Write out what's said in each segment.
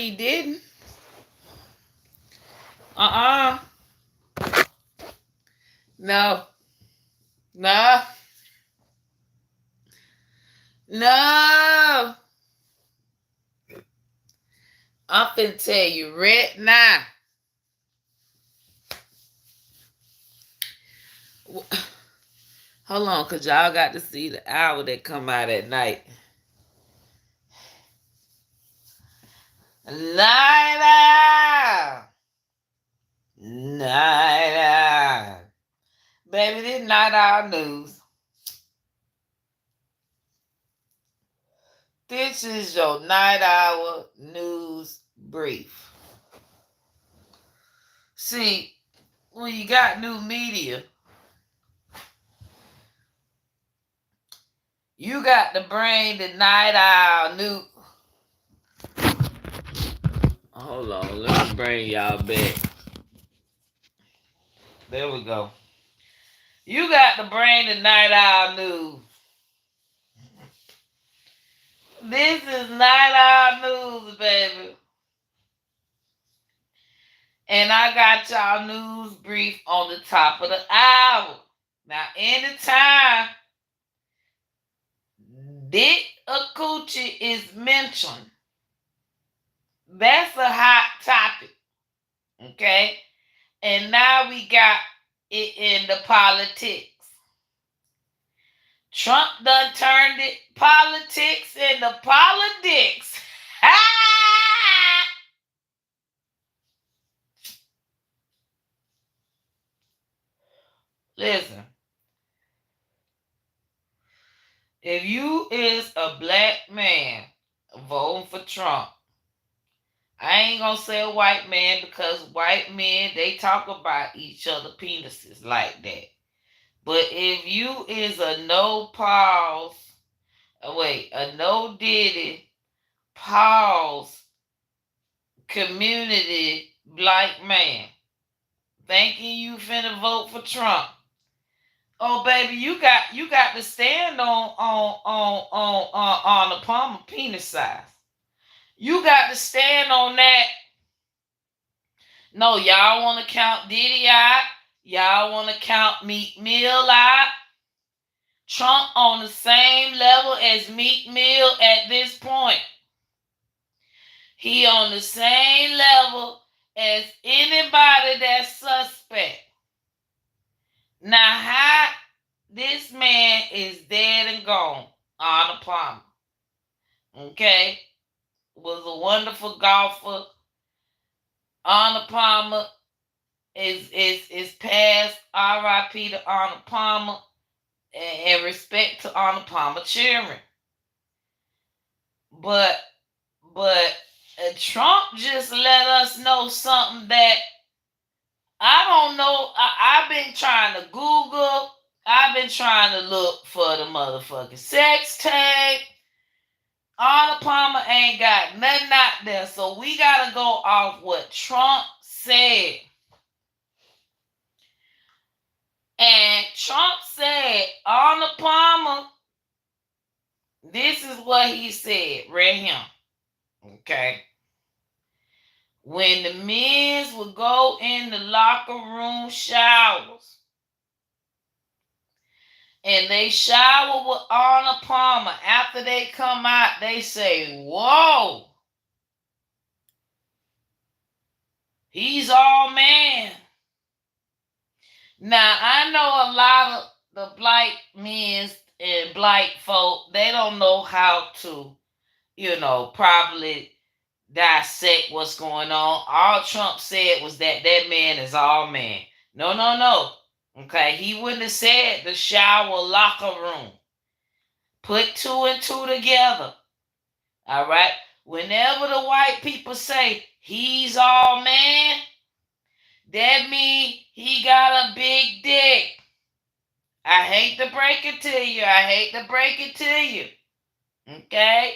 he didn't. Uh-uh. No. No. No. I'm finna tell you right now. Hold on, because y'all got to see the hour that come out at night. Night owl. Night owl. Baby, this night owl news. This is your night hour news brief. See, when you got new media, you got to bring the night owl news. Hold on, let me bring y'all back. There we go. You got to bring the night owl news. This is night owl news, baby. And I got y'all news brief on the top of the hour. Now, anytime Dick or Coochie is mentioned, that's a hot topic. Okay? And now we got it in the politics. Trump done turned it politics into politics. Listen. If you is a black man voting for Trump, I ain't gonna say a white man because white men, they talk about each other penises like that. But if you is a no Diddy, pause, community black man, thinking you finna vote for Trump. Oh baby, you got to stand on the palm of penis size. You got to stand on that. No, y'all want to count Diddy out. Y'all want to count Meek Mill out. Trump on the same level as Meek Mill at this point. He on the same level as anybody that's suspect. Now, how this man is dead and gone, Arnold Palmer. Okay? Was a wonderful golfer. Arnold Palmer is past. R.I.P. to Arnold Palmer. And respect to Arnold Palmer children. But Trump just let us know something that I don't know. I've been trying to Google. I've been trying to look for the motherfucking sex tape. Arnold Palmer ain't got nothing out there. So we got to go off what Trump said. And Trump said, Arnold Palmer, this is what he said, right here. Okay. When the men would go in the locker room showers and they shower with Arnold Palmer, after they come out, they say, whoa, he's all man. Now, I know a lot of the black men and black folk, they don't know how to, probably dissect what's going on. All Trump said was that man is all man. No. Okay, he wouldn't have said the shower locker room. Put two and two together. All right. Whenever the white people say he's all man, that means he got a big dick. I hate to break it to you. Okay?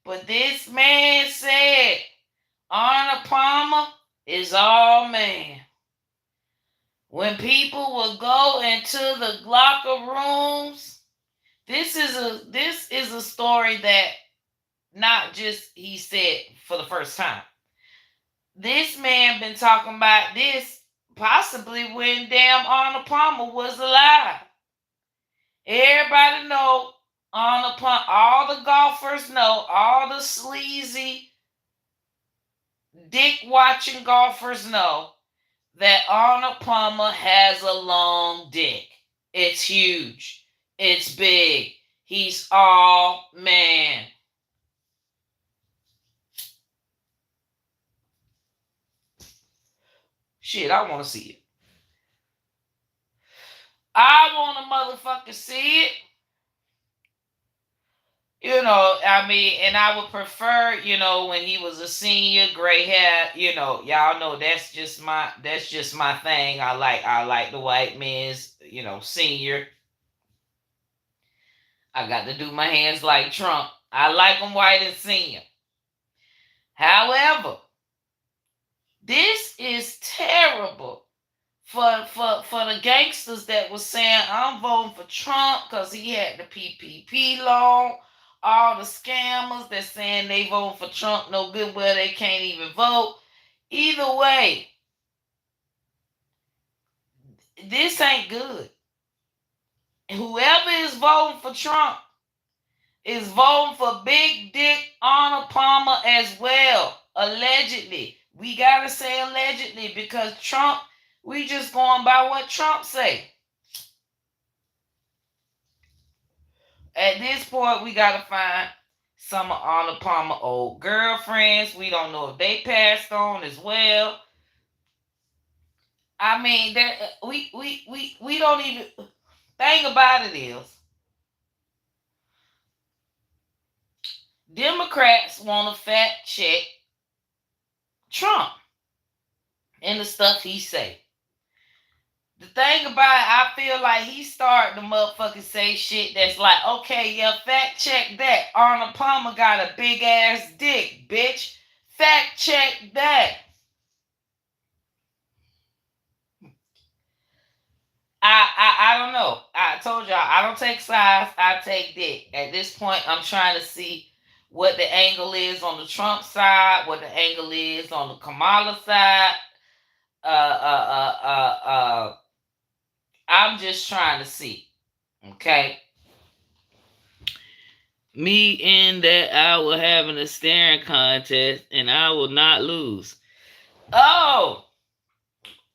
But this man said Arnold Palmer is all man. When people will go into the locker rooms, this is a story that not just he said for the first time. This man been talking about this possibly when damn Arnold Palmer was alive. Everybody know Arnold Palmer. All the golfers know. All the sleazy dick watching golfers know that Arnold Palmer has a long dick. It's huge. It's big. He's all man. Shit, I want to see it. I want to motherfucker see it. I mean, and I would prefer, when he was a senior, gray hair, y'all know that's just my thing. I like the white man's, senior. I got to do my hands like Trump. I like them white and senior. However, this is terrible for the gangsters that was saying I'm voting for Trump because he had the PPP loan. All the scammers that saying they voting for Trump, no good, well they can't even vote. Either way, this ain't good. Whoever is voting for Trump is voting for Big Dick Arnold Palmer as well. Allegedly. We gotta say allegedly because Trump, we just going by what Trump say. At this point, we gotta find some of Arnold Palmer old girlfriends. We don't know if they passed on as well. I mean, that we don't even. Thing about it is, Democrats want to fact check Trump and the stuff he say. The thing about it, I feel like he started to motherfucking say shit that's like, okay, yeah, fact check that. Arnold Palmer got a big ass dick, bitch. Fact check that. I don't know. I told y'all I don't take sides. I take dick. At this point, I'm trying to see what the angle is on the Trump side, what the angle is on the Kamala side. Uh, uh, uh, uh, uh. I'm just trying to see. Okay. Me in that I will having a staring contest and I will not lose. Oh,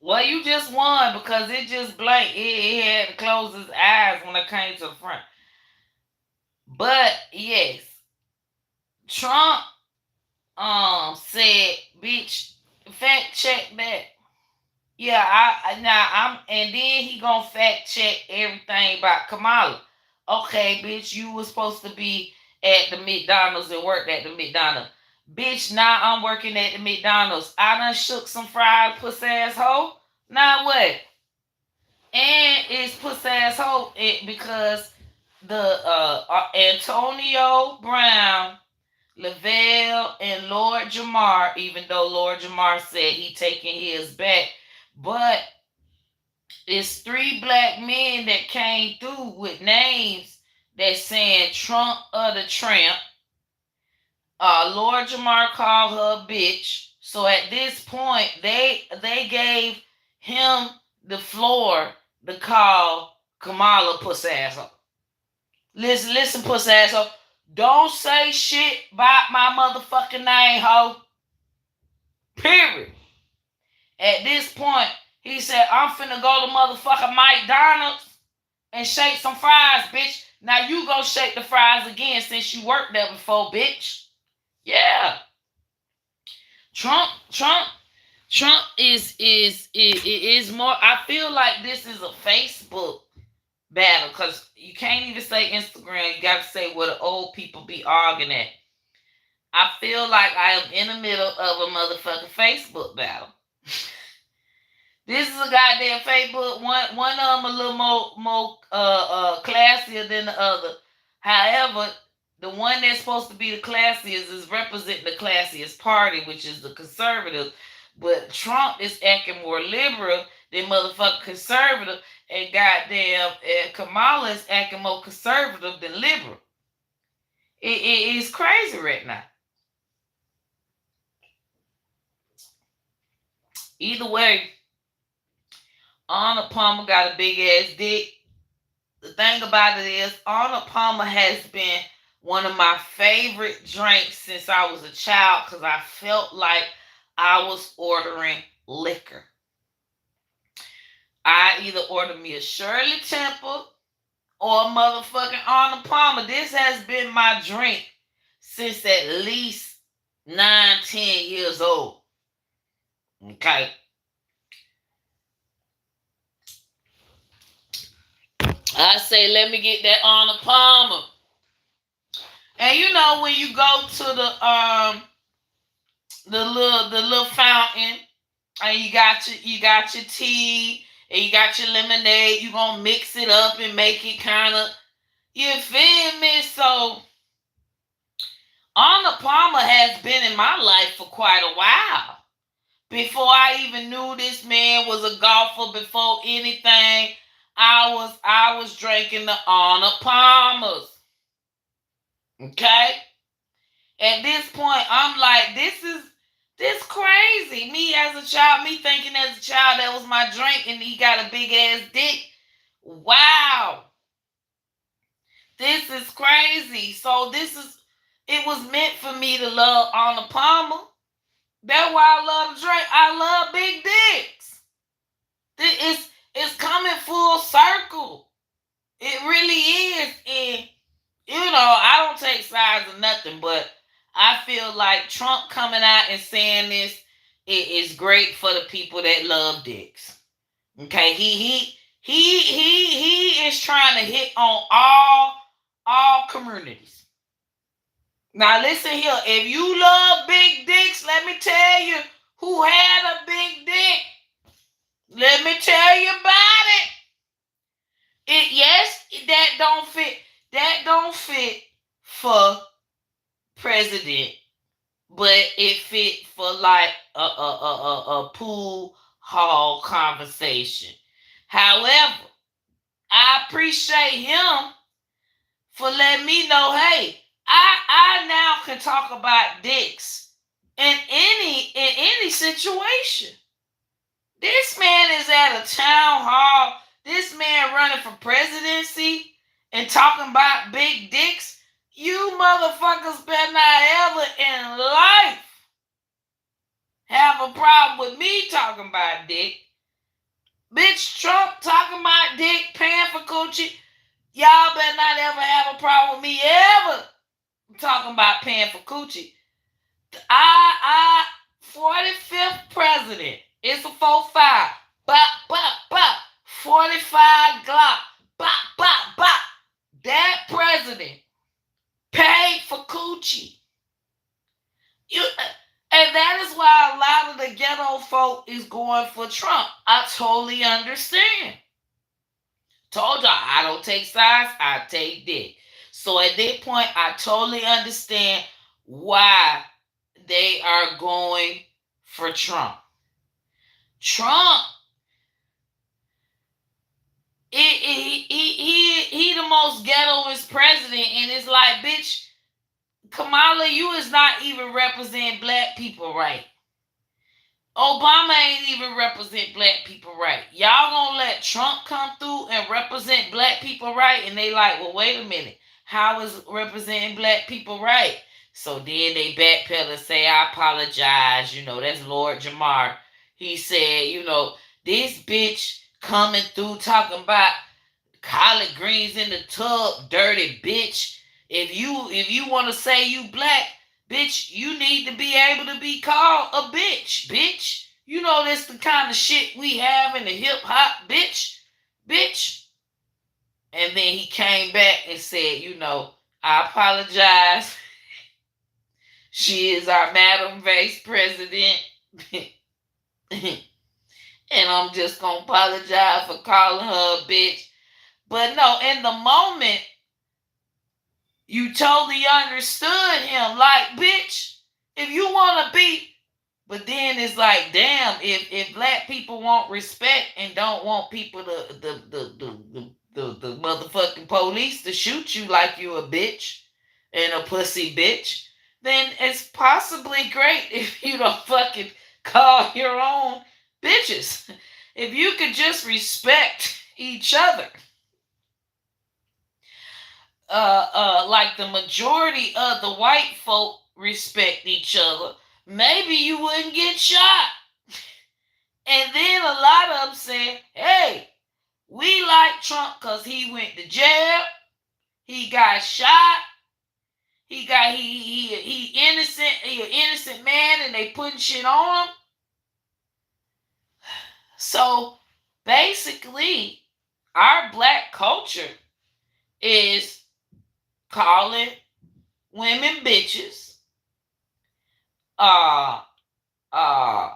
well, you just won because it just blanked. It had to close his eyes when it came to the front. But yes, Trump said, bitch, fact check that. Yeah, and then he gonna fact check everything about Kamala. Okay, bitch, you was supposed to be at the McDonald's and worked at the McDonald's. Bitch, now I'm working at the McDonald's. I done shook some fried puss asshole. Now what? And it's puss asshole because the Antonio Brown, Lavelle, and Lord Jamar, even though Lord Jamar said he taking his back, but it's three black men that came through with names that saying Trump of the Tramp. Lord Jamar called her a bitch. So at this point, they gave him the floor to call Kamala puss asshole. Listen, puss asshole. Don't say shit about my motherfucking name, ho. Period. At this point, he said, I'm finna go to motherfucking McDonald's and shake some fries, bitch. Now you go shake the fries again since you worked there before, bitch. Yeah. Trump is more. I feel like this is a Facebook battle because you can't even say Instagram. You got to say where the old people be arguing at. I feel like I am in the middle of a motherfucking Facebook battle. This is a goddamn Facebook. One of them a little more classier than the other. However, the one that's supposed to be the classiest is representing the classiest party, which is the conservative. But Trump is acting more liberal than motherfucking conservative, and goddamn Kamala is acting more conservative than liberal. It's crazy right now. Either way, Arnold Palmer got a big ass dick. The thing about it is, Arnold Palmer has been one of my favorite drinks since I was a child because I felt like I was ordering liquor. I either order me a Shirley Temple or a motherfucking Arnold Palmer. This has been my drink since at least 9, 10 years old. Okay. I say, let me get that Arnold Palmer. And you know when you go to the little fountain and you got your tea and you got your lemonade, you gonna mix it up and make it kind of, you feel me? So Arnold Palmer has been in my life for quite a while. Before I even knew this man was a golfer, before anything, I was drinking the Arnold Palmers. Okay? At this point, I'm like, this crazy. Me as a child, me thinking as a child that was my drink, and he got a big ass dick. Wow. This is crazy. So it was meant for me to love Arnold Palmer. That's why I love to drink. I love big dicks. It's coming full circle. It really is. And I don't take sides or nothing, but I feel like Trump coming out and saying this, it is great for the people that love dicks. Okay, he is trying to hit on all communities. Now listen here, if you love big dicks, let me tell you who had a big dick. Let me tell you about it. Yes, that don't fit. That don't fit for president, but it fit for like a pool hall conversation. However, I appreciate him for letting me know, hey, I now can talk about dicks in any situation. This man is at a town hall. This man running for presidency and talking about big dicks. You motherfuckers better not ever in life have a problem with me talking about dick. Bitch, Trump talking about dick, paying for coochie. Y'all better not ever have a problem with me ever talking about paying for coochie. I 45th president. It's a 4-5. Bop, bop, bop. 45 Glock. Bop, bop, bop. That president paid for coochie. And that is why a lot of the ghetto folk is going for Trump. I totally understand. Told y'all, I don't take sides, I take dick. So at that point, I totally understand why they are going for Trump. Trump, he the most ghettoest president, and it's like, bitch, Kamala, you is not even represent black people right. Obama ain't even represent black people right. Y'all gonna let Trump come through and represent black people right? And they like, well, wait a minute. How is representing black people right? So then they backpedal and say, I apologize. That's Lord Jamar. He said, this bitch coming through talking about collard greens in the tub, dirty bitch. If you want to say you black, bitch, you need to be able to be called a bitch, bitch. That's the kind of shit we have in the hip hop, bitch. And then he came back and said, I apologize. She is our Madam Vice President. And I'm just going to apologize for calling her a bitch. But no, in the moment, you totally understood him. Like, bitch, if you want to be... But then it's like, damn, if black people want respect and don't want people the motherfucking police to shoot you like you a bitch and a pussy bitch, then it's possibly great if you don't fucking call your own Bitches, if you could just respect each other, like the majority of the white folk respect each other, maybe you wouldn't get shot. And then a lot of them say, hey, we like Trump because he went to jail, he got shot, he innocent, he an innocent man, and they putting shit on him. So basically, our black culture is calling women bitches, uh, uh,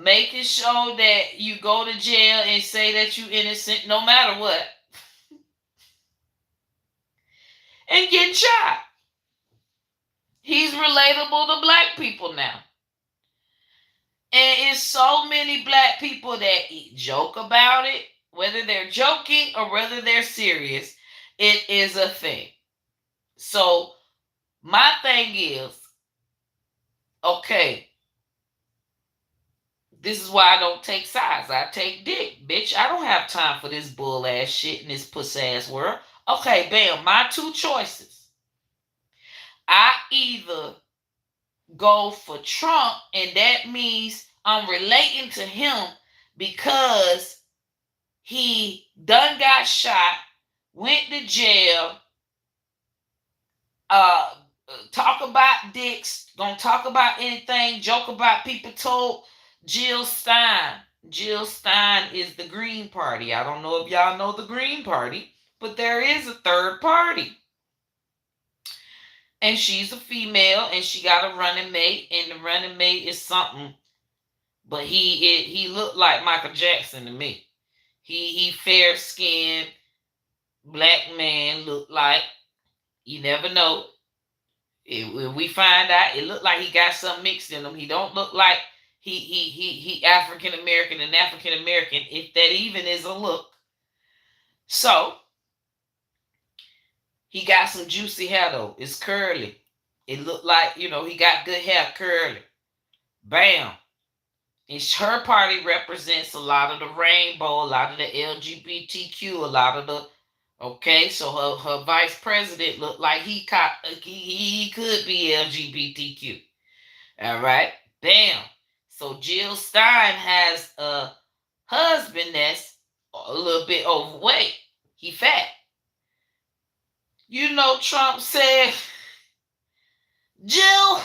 making sure that you go to jail and say that you innocent no matter what, and getting shot. He's relatable to black people now. And it's so many black people that joke about it, whether they're joking or whether they're serious, it is a thing. So my thing is, okay, this is why I don't take sides. I take dick, bitch. I don't have time for this bull ass shit in this puss ass world. Okay, bam, my two choices. I either go for Trump, and that means I'm relating to him because he done got shot, went to jail, uh, talk about dicks, gonna talk about anything, joke about people told Jill Stein. Jill Stein is the Green Party. I don't know if y'all know the Green Party, but there is a third party. And she's a female, and she got a running mate, and the running mate is something. But he looked like Michael Jackson to me. He fair skinned black man, looked like, you never know. When we find out, it looked like he got something mixed in him. He don't look like he African American and African American, if that even is a look. So he got some juicy hair though. It's curly. It looked like, he got good hair, curly. Bam. And her party represents a lot of the rainbow, a lot of the LGBTQ, a lot of the, okay, so her vice president looked like he could be LGBTQ. All right, bam. So Jill Stein has a husband that's a little bit overweight. He fat. Trump said, Jill,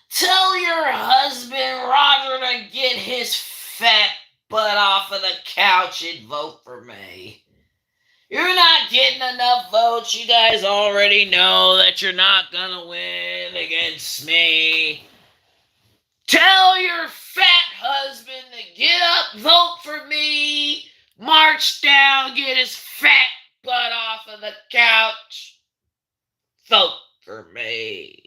tell your husband Roger to get his fat butt off of the couch and vote for me. You're not getting enough votes. You guys already know that you're not gonna win against me. Tell your fat husband to get up, vote for me, march down, get his fat butt off of the couch, vote for me.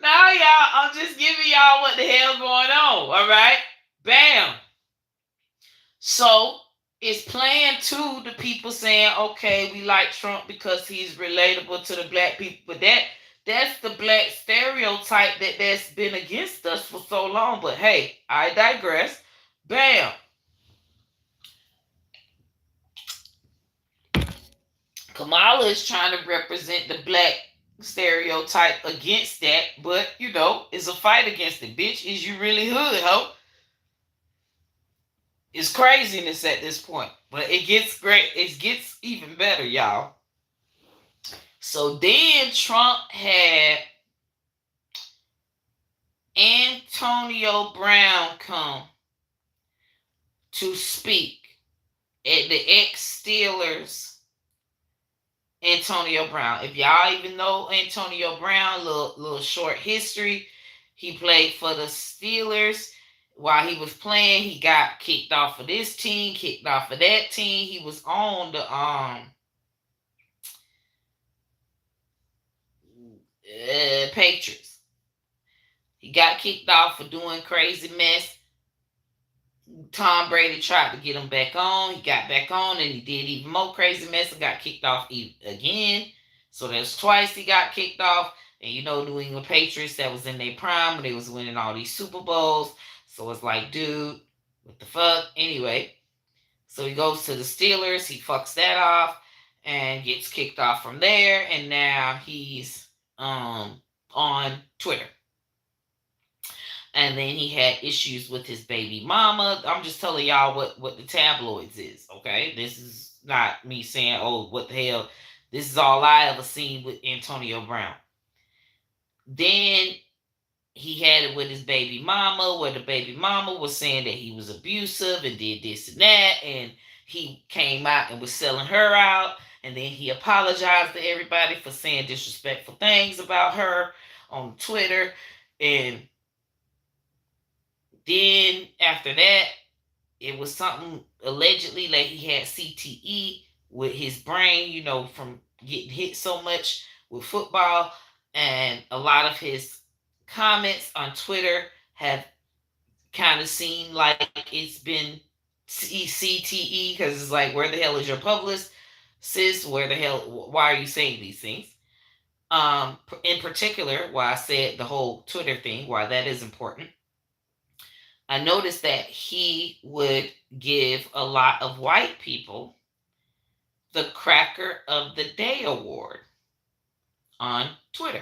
Now, y'all, I'm just giving y'all what the hell going on, all right? Bam. So, it's playing to the people saying, okay, we like Trump because he's relatable to the black people, but that's the black stereotype that's been against us for so long. But hey, I digress. Bam. Kamala is trying to represent the black stereotype against that, but it's a fight against it. Bitch, is you really hood, ho? It's craziness at this point. But it gets great. It gets even better, y'all. So then Trump had Antonio Brown come to speak at the ex-Steelers Antonio Brown. If y'all even know Antonio Brown, little short history. He played for the Steelers. While he was playing, he got kicked off of this team, kicked off of that team. He was on the Patriots. He got kicked off for doing crazy mess. Tom Brady tried to get him back on. He got back on and he did even more crazy mess and got kicked off again. So that's twice he got kicked off. And you know, New England Patriots, that was in their prime when they was winning all these Super Bowls. So it's like, dude, what the fuck? Anyway, so he goes to the Steelers. He fucks that off and gets kicked off from there. And now he's on Twitter. And then he had issues with his baby mama. I'm just telling y'all what the tabloids is, okay? This is not me saying, oh, what the hell. This is all I ever seen with Antonio Brown. Then he had it with his baby mama, where the baby mama was saying that he was abusive and did this and that, and he came out and was selling her out, and then he apologized to everybody for saying disrespectful things about her on Twitter, and then after that, it was something allegedly like he had CTE with his brain, you know, from getting hit so much with football. And a lot of his comments on Twitter have kind of seemed like it's been CTE, because it's like, where the hell is your publicist? Sis, where the hell, why are you saying these things? In particular, why I said the whole Twitter thing, why that is important. I noticed that he would give a lot of white people the Cracker of the Day award on Twitter.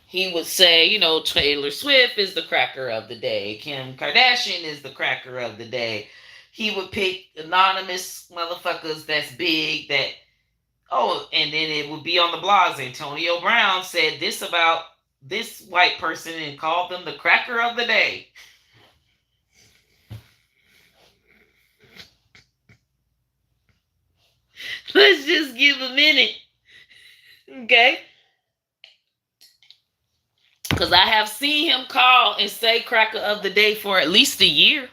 He would say, you know, Taylor Swift is the Cracker of the Day. Kim Kardashian is the Cracker of the Day. He would pick anonymous motherfuckers that's big that, oh, and then it would be on the blogs. Antonio Brown said this about this white person and called them the Cracker of the Day. Let's just give a minute. Okay? Because I have seen him call and say Cracker of the Day for at least a year.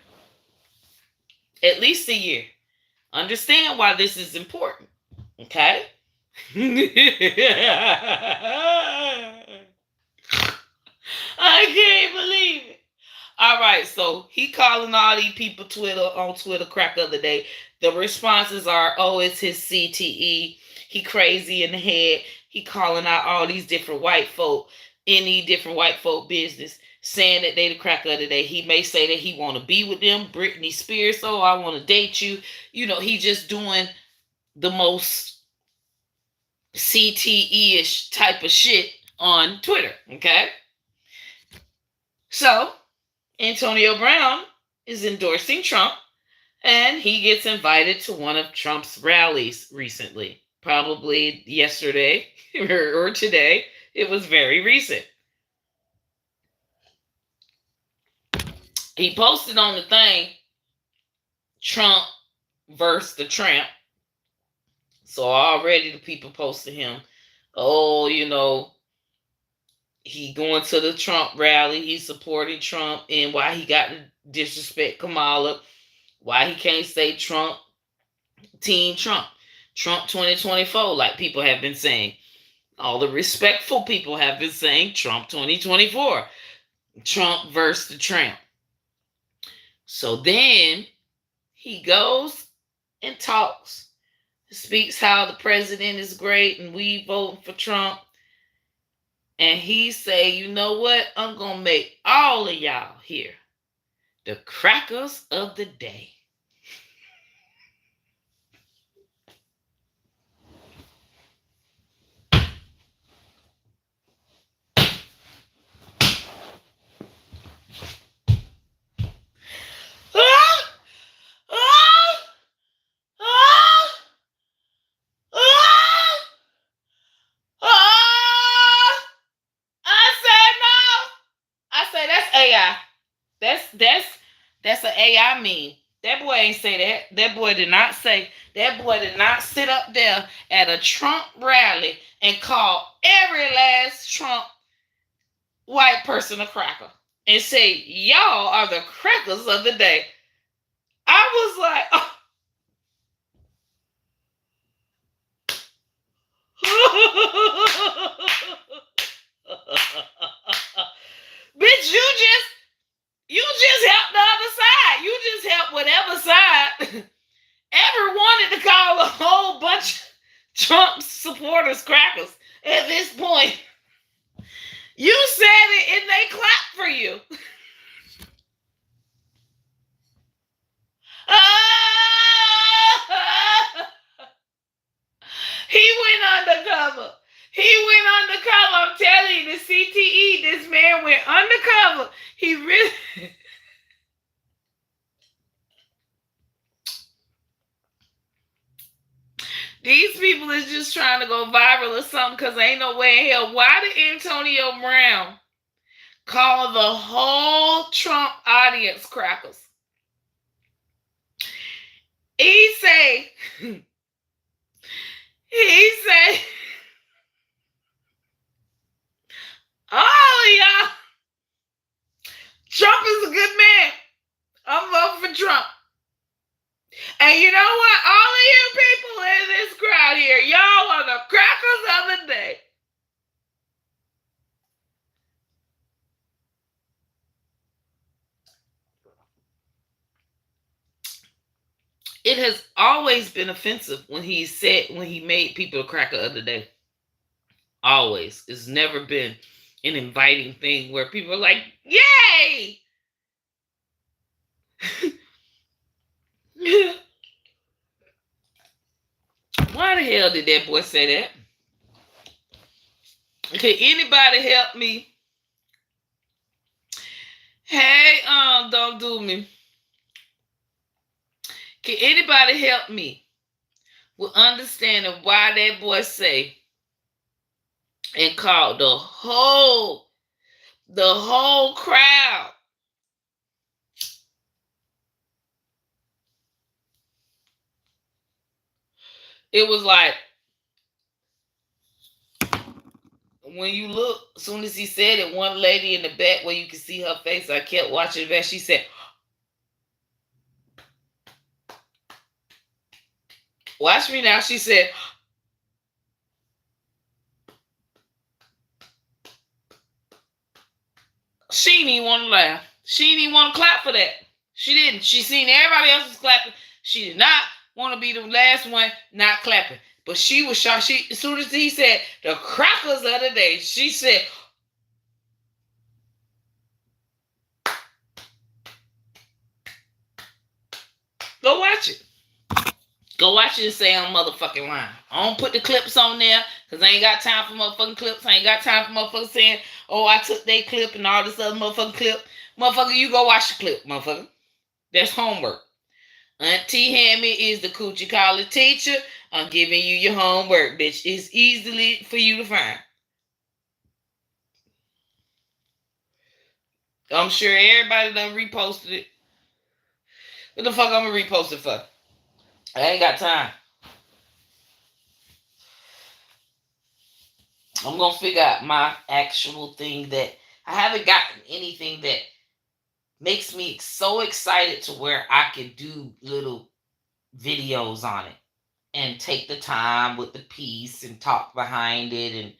At least a year. Understand why this is important. Okay? I can't believe it. All right, so he calling all these people on Twitter Cracker of the Day. The responses are, oh, it's his CTE. He crazy in the head. He calling out all these different white folk, any different white folk business, saying that they the Cracker of the Day. He may say that he want to be with them. Britney Spears, oh, I want to date you. You know, he just doing the most CTE-ish type of shit on Twitter, okay? So, Antonio Brown is endorsing Trump, and he gets invited to one of Trump's rallies recently. Probably yesterday or today. It was very recent. He posted on the thing, Trump versus the Tramp. So already the people posted him, oh, you know, he going to the Trump rally. He's supporting Trump, and why he got to disrespect Kamala. Why he can't say Trump, Team Trump, Trump 2024, like people have been saying. All the respectful people have been saying Trump 2024, Trump versus the Tramp. So then he goes and talks, speaks how the president is great and we voting for Trump. And he say, you know what? I'm going to make all of y'all here the Crackers of the Day. AI. That's an AI meme. That boy ain't say that. That boy did not say. That boy did not sit up there at a Trump rally and call every last Trump white person a cracker and say, y'all are the crackers of the day. I was like, oh. Bitch, you just helped the other side. You just helped bunch of Trump supporters crackers at this point. You said it and they clapped for you. He went undercover. He went undercover. I'm telling you, the CTE, this man went undercover. He really... These people is just trying to go viral or something because ain't no way in hell. Why did Antonio Brown call the whole Trump audience crackers? He say, all of y'all, Trump is a good man. I'm voting for Trump. And you know what? All of you people in this crowd here, y'all are the crackers of the day. It has always been offensive when he made people a cracker of the day. Always. It's never been an inviting thing where people are like, yay! Why the hell did that boy say that? Can anybody help me? Hey, don't do me. Can anybody help me with understanding why that boy say and called the whole crowd? It was like, when you look, as soon as he said it, one lady in the back where you can see her face, I kept watching that. She said, watch me now. She said, she didn't even want to laugh. She didn't even want to clap for that. She didn't. She seen everybody else was clapping. She did not want to be the last one not clapping. But she was shocked. As soon as he said the crackers of the day, she said, go watch it. Go watch it and say I'm motherfucking lying. I don't put the clips on there because I ain't got time for motherfucking clips. I ain't got time for motherfuckers saying, oh, I took their clip and all this other motherfucking clip. Motherfucker, you go watch the clip, motherfucker. That's homework. Auntie Hammy is the coochie college teacher. I'm giving you your homework, bitch. It's easily for you to find. I'm sure everybody done reposted it. What the fuck I'm gonna repost it for? I ain't got time. I'm gonna figure out my actual thing that I haven't gotten anything that makes me so excited to where I can do little videos on it and take the time with the piece and talk behind it and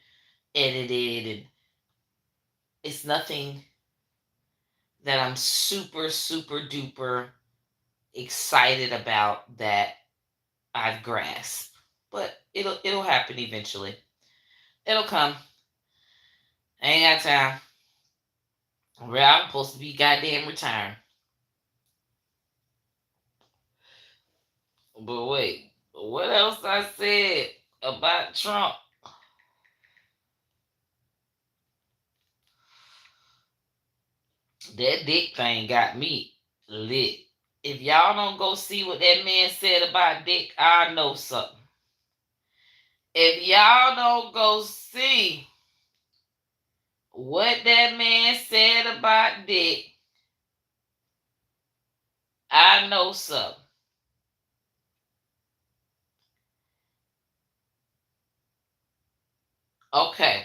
edit it, and it's nothing that I'm super duper excited about that I've grasped. But it'll happen eventually. It'll come. I ain't got time. I'm supposed to be goddamn retired. But wait, what else I said about Trump? That dick thing got me lit. If y'all don't go see what that man said about dick, I know something. If y'all don't go see what that man said about dick, I know something. Okay.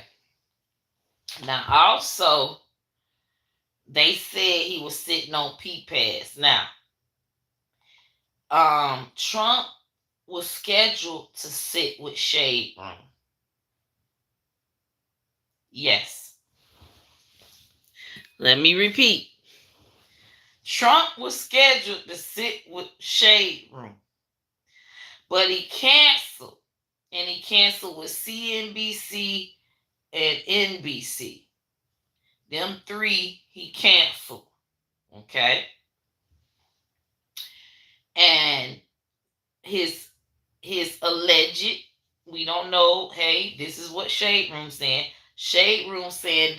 Now, also, they said he was sitting on PEA PADs. Now, Trump was scheduled to sit with Shade Room. Yes. Let me repeat. Trump was scheduled to sit with Shade Room. But he canceled. And he canceled with CNBC and NBC. Them three he canceled. Okay. And his alleged, we don't know, hey, this is what Shade Room saying. Shade Room saying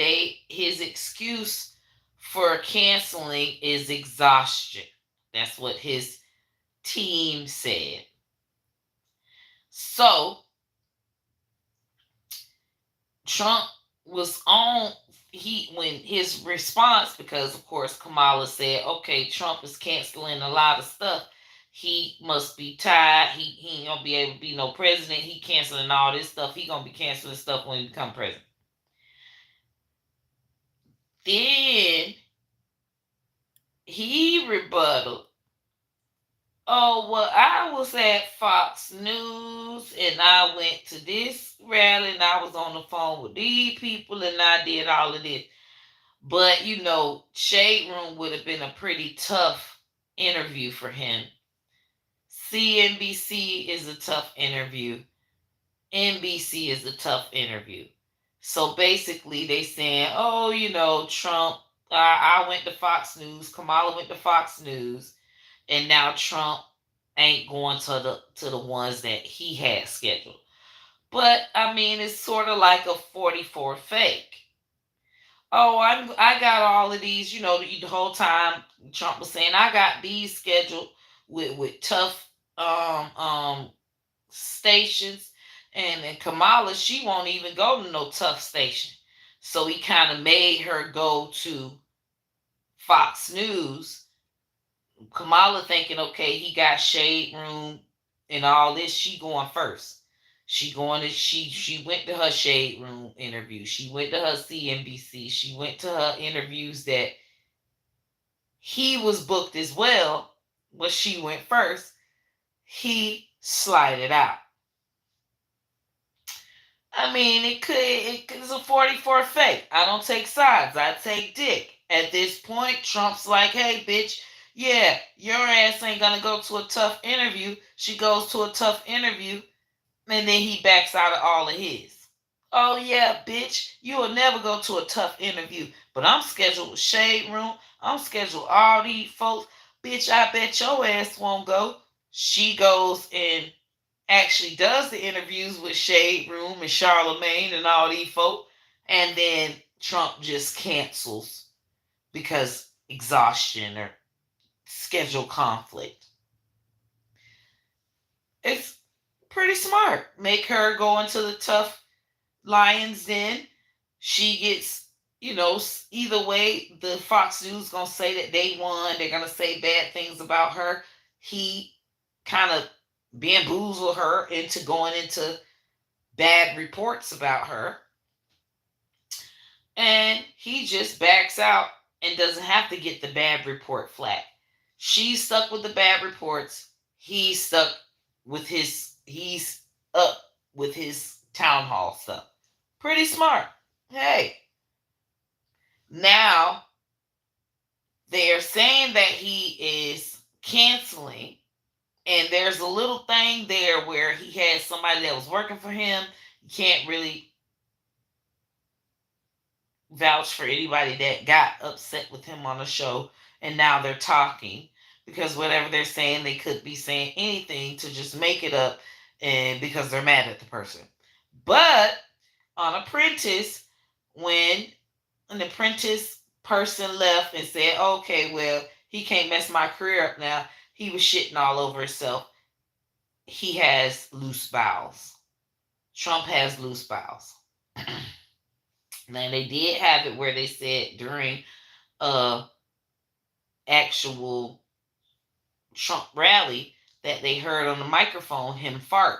his excuse for canceling is exhaustion. That's what his team said. So Trump was on when his response, because of course Kamala said, okay, Trump is canceling a lot of stuff. He must be tired. He ain't gonna be able to be no president. He canceling all this stuff. He gonna be canceling stuff when he become president. Then he rebutted, oh, well, I was at Fox News and I went to this rally and I was on the phone with these people and I did all of this. But, Shade Room would have been a pretty tough interview for him. CNBC is a tough interview. NBC is a tough interview. So basically, they saying, oh, Trump, I went to Fox News, Kamala went to Fox News, and now Trump ain't going to the ones that he had scheduled. But I mean, it's sort of like a 44 fake. Oh, I got all of these, the whole time Trump was saying I got these scheduled with tough stations, and Kamala, she won't even go to no tough station. So he kind of made her go to Fox News. Kamala thinking, okay, he got Shade Room and all this. She going first. She went to her Shade Room interview. She went to her CNBC. She went to her interviews that he was booked as well, but she went first. He slided out. I mean, it's a 44 fake. I don't take sides. I take dick. At this point, Trump's like, hey, bitch, yeah, your ass ain't gonna go to a tough interview. She goes to a tough interview, and then he backs out of all of his. Oh, yeah, bitch, you will never go to a tough interview. But I'm scheduled with Shade Room. I'm scheduled with all these folks. Bitch, I bet your ass won't go. She goes and actually does the interviews with Shade Room and Charlemagne and all these folk, and then Trump just cancels because exhaustion or schedule conflict. It's pretty smart. Make her go into the tough lion's den. She gets, either way, the Fox News gonna say that they won. They're gonna say bad things about her. He kind of bamboozle her into going into bad reports about her. And he just backs out and doesn't have to get the bad report flat. She's stuck with the bad reports. He's up with his town hall stuff. Pretty smart. Hey. Now they're saying that he is canceling, and there's a little thing there where he had somebody that was working for him. You can't really vouch for anybody that got upset with him on the show, and now they're talking, because whatever they're saying, they could be saying anything to just make it up, and because they're mad at the person. But on Apprentice, when an Apprentice person left and said, okay, well, he can't mess my career up now, he was shitting all over himself. He has loose bowels. Trump has loose bowels. Now, they did have it where they said during a actual Trump rally that they heard on the microphone him fart.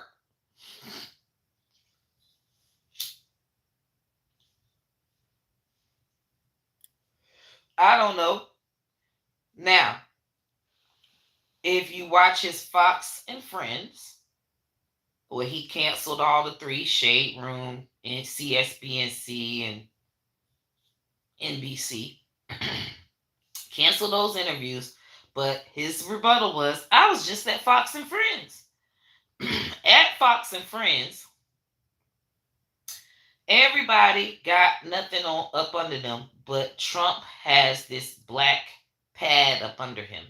I don't know. Now, if you watch his Fox and Friends, where he canceled all the three, Shade Room and CSBNC and NBC, canceled those interviews, but his rebuttal was, I was just at Fox and Friends. Fox and Friends, everybody got nothing on up under them, but Trump has this black pad up under him.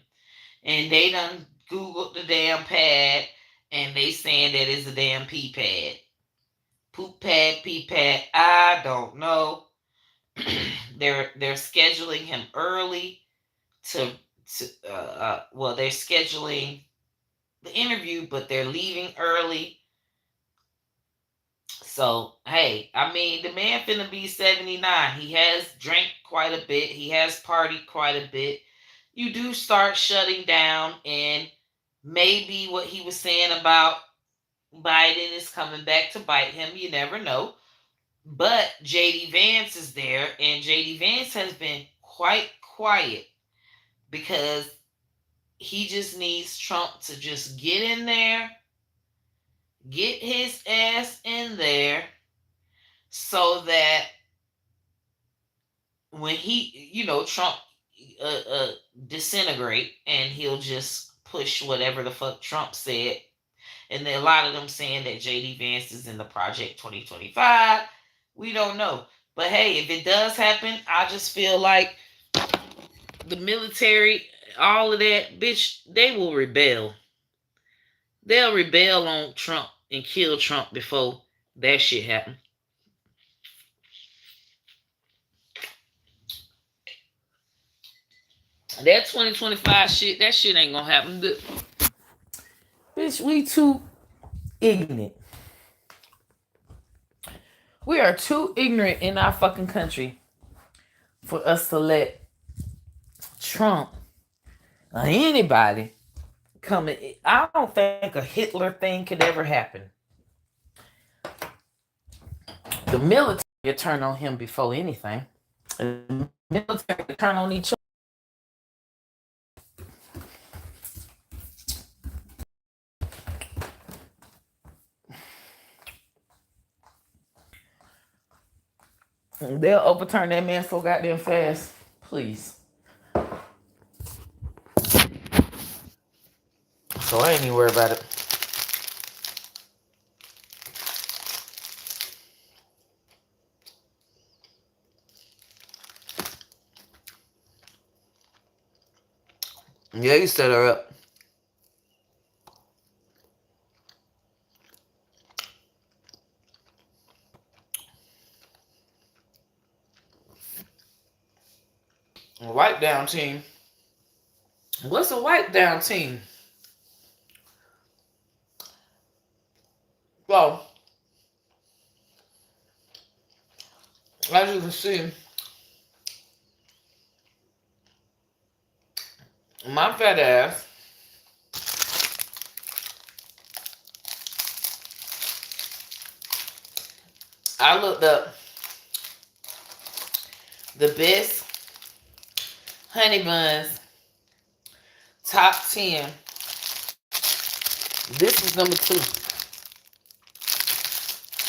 And they done Googled the damn pad, and they saying that it's a damn pee pad. Poop pad, pee pad, I don't know. They're scheduling him early to well, they're scheduling the interview, but they're leaving early. So hey, I mean, the man finna be 79. He has drank quite a bit. He has partied quite a bit. You do start shutting down, and maybe what he was saying about Biden is coming back to bite him. You never know. But JD Vance is there, and JD Vance has been quite quiet because he just needs Trump to just get in there, get his ass in there, so that when he, Trump disintegrate, and he'll just push whatever the fuck Trump said. And then a lot of them saying that JD Vance is in the Project 2025. We don't know. But hey, if it does happen, I just feel like the military, all of that, bitch, they will rebel. They'll rebel on Trump and kill Trump before that shit happens. That 2025 shit, that shit ain't gonna happen. Bitch, we too ignorant. We are too ignorant in our fucking country for us to let Trump or anybody come in. I don't think a Hitler thing could ever happen. The military turn on him before anything. The military turn on each other. They'll overturn that man so goddamn fast. Please. So I ain't even worried about it. Yeah, you set her up. Wipe down team. What's a wipe down team? Well, as you can see, my fat ass I looked up the best honey buns top 10. This is number 2.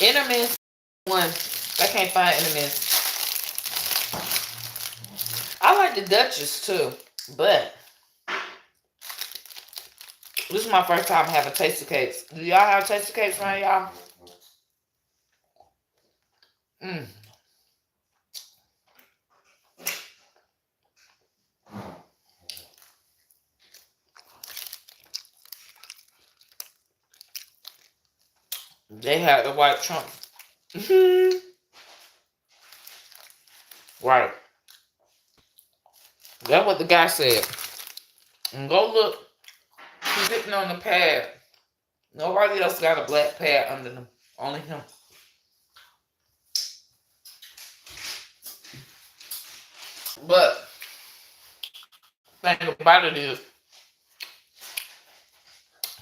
Ernest 1. I can't find Ernest. I like the Duchess too, but this is my first time having Tasty Cakes. Do y'all have Tasty Cakes around y'all? They had the white Trump. Right. That's what the guy said. And go look. He's sitting on the pad. Nobody else got a black pad under them. Only him. But thing about it is,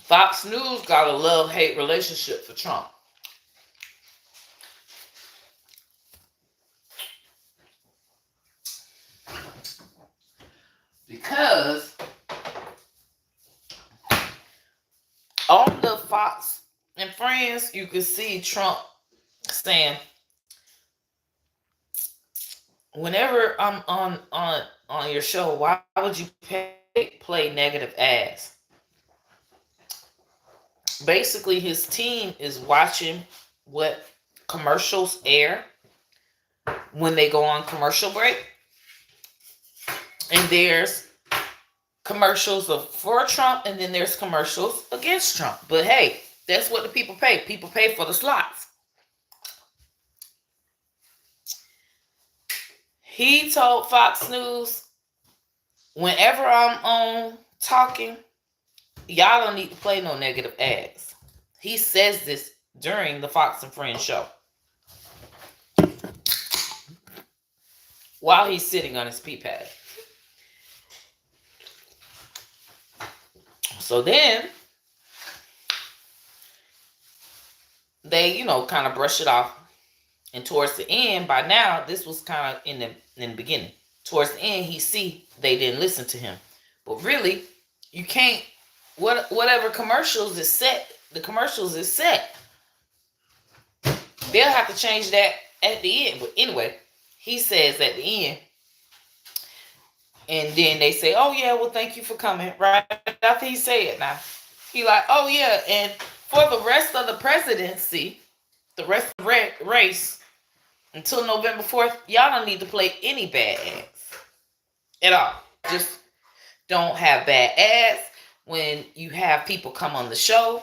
Fox News got a love-hate relationship for Trump. Because on the Fox and Friends, you can see Trump saying, whenever I'm on your show, why would you play negative ads? basically his team is watching what commercials air when they go on commercial break. And there's commercials for Trump, and then there's commercials against Trump. But hey, that's what the people pay. People pay for the slots. He told Fox News, whenever I'm on talking, y'all don't need to play no negative ads. He says this during the Fox and Friends show while he's sitting on his PEA pad. So then they, kind of brush it off. And towards the end, by now, this was kind of in the beginning. Towards the end, he see they didn't listen to him. But really, you can't, whatever commercials is set, the commercials is set. They'll have to change that at the end. But anyway, he says at the end, and then they say, oh yeah, well, thank you for coming. Right after he said, now he like, oh yeah, and for the rest of the presidency, the rest of the race until November 4th, y'all don't need to play any bad ads at all. Just don't have bad ads. When you have people come on the show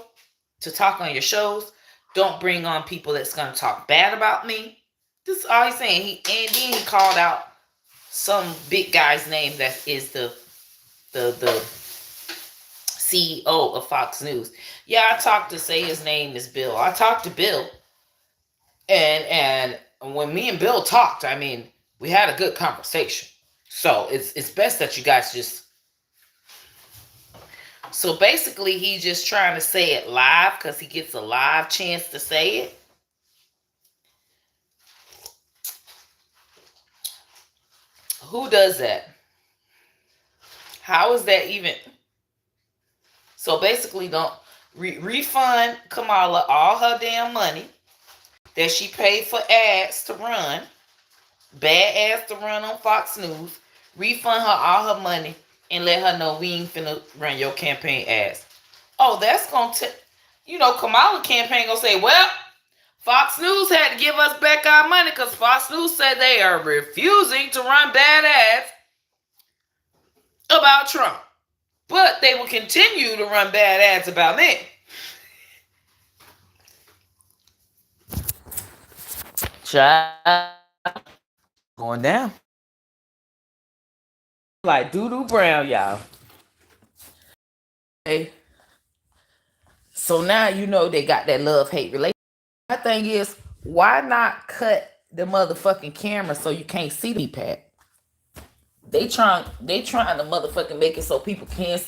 to talk on your shows, don't bring on people that's going to talk bad about me. This is all he's saying. And then he called out some big guy's name that is the CEO of Fox News. Yeah, I talked to say his name is Bill. I talked to Bill, and when me and Bill talked, I mean, we had a good conversation. So it's best that you guys just. So basically, he's just trying to say it live because he gets a live chance to say it. Who does that? How is that even? So basically, don't refund Kamala all her damn money that she paid for ads to run, bad ads to run on Fox News. Refund her all her money and let her know we ain't finna run your campaign ads. Oh, that's gonna Kamala campaign gonna say, well, Fox News had to give us back our money because Fox News said they are refusing to run bad ads about Trump. But they will continue to run bad ads about me. Child, going down. Like doo-doo brown, y'all. Okay. So now they got that love-hate relationship. My thing is, why not cut the motherfucking camera so you can't see the pad? They trying to motherfucking make it so people can't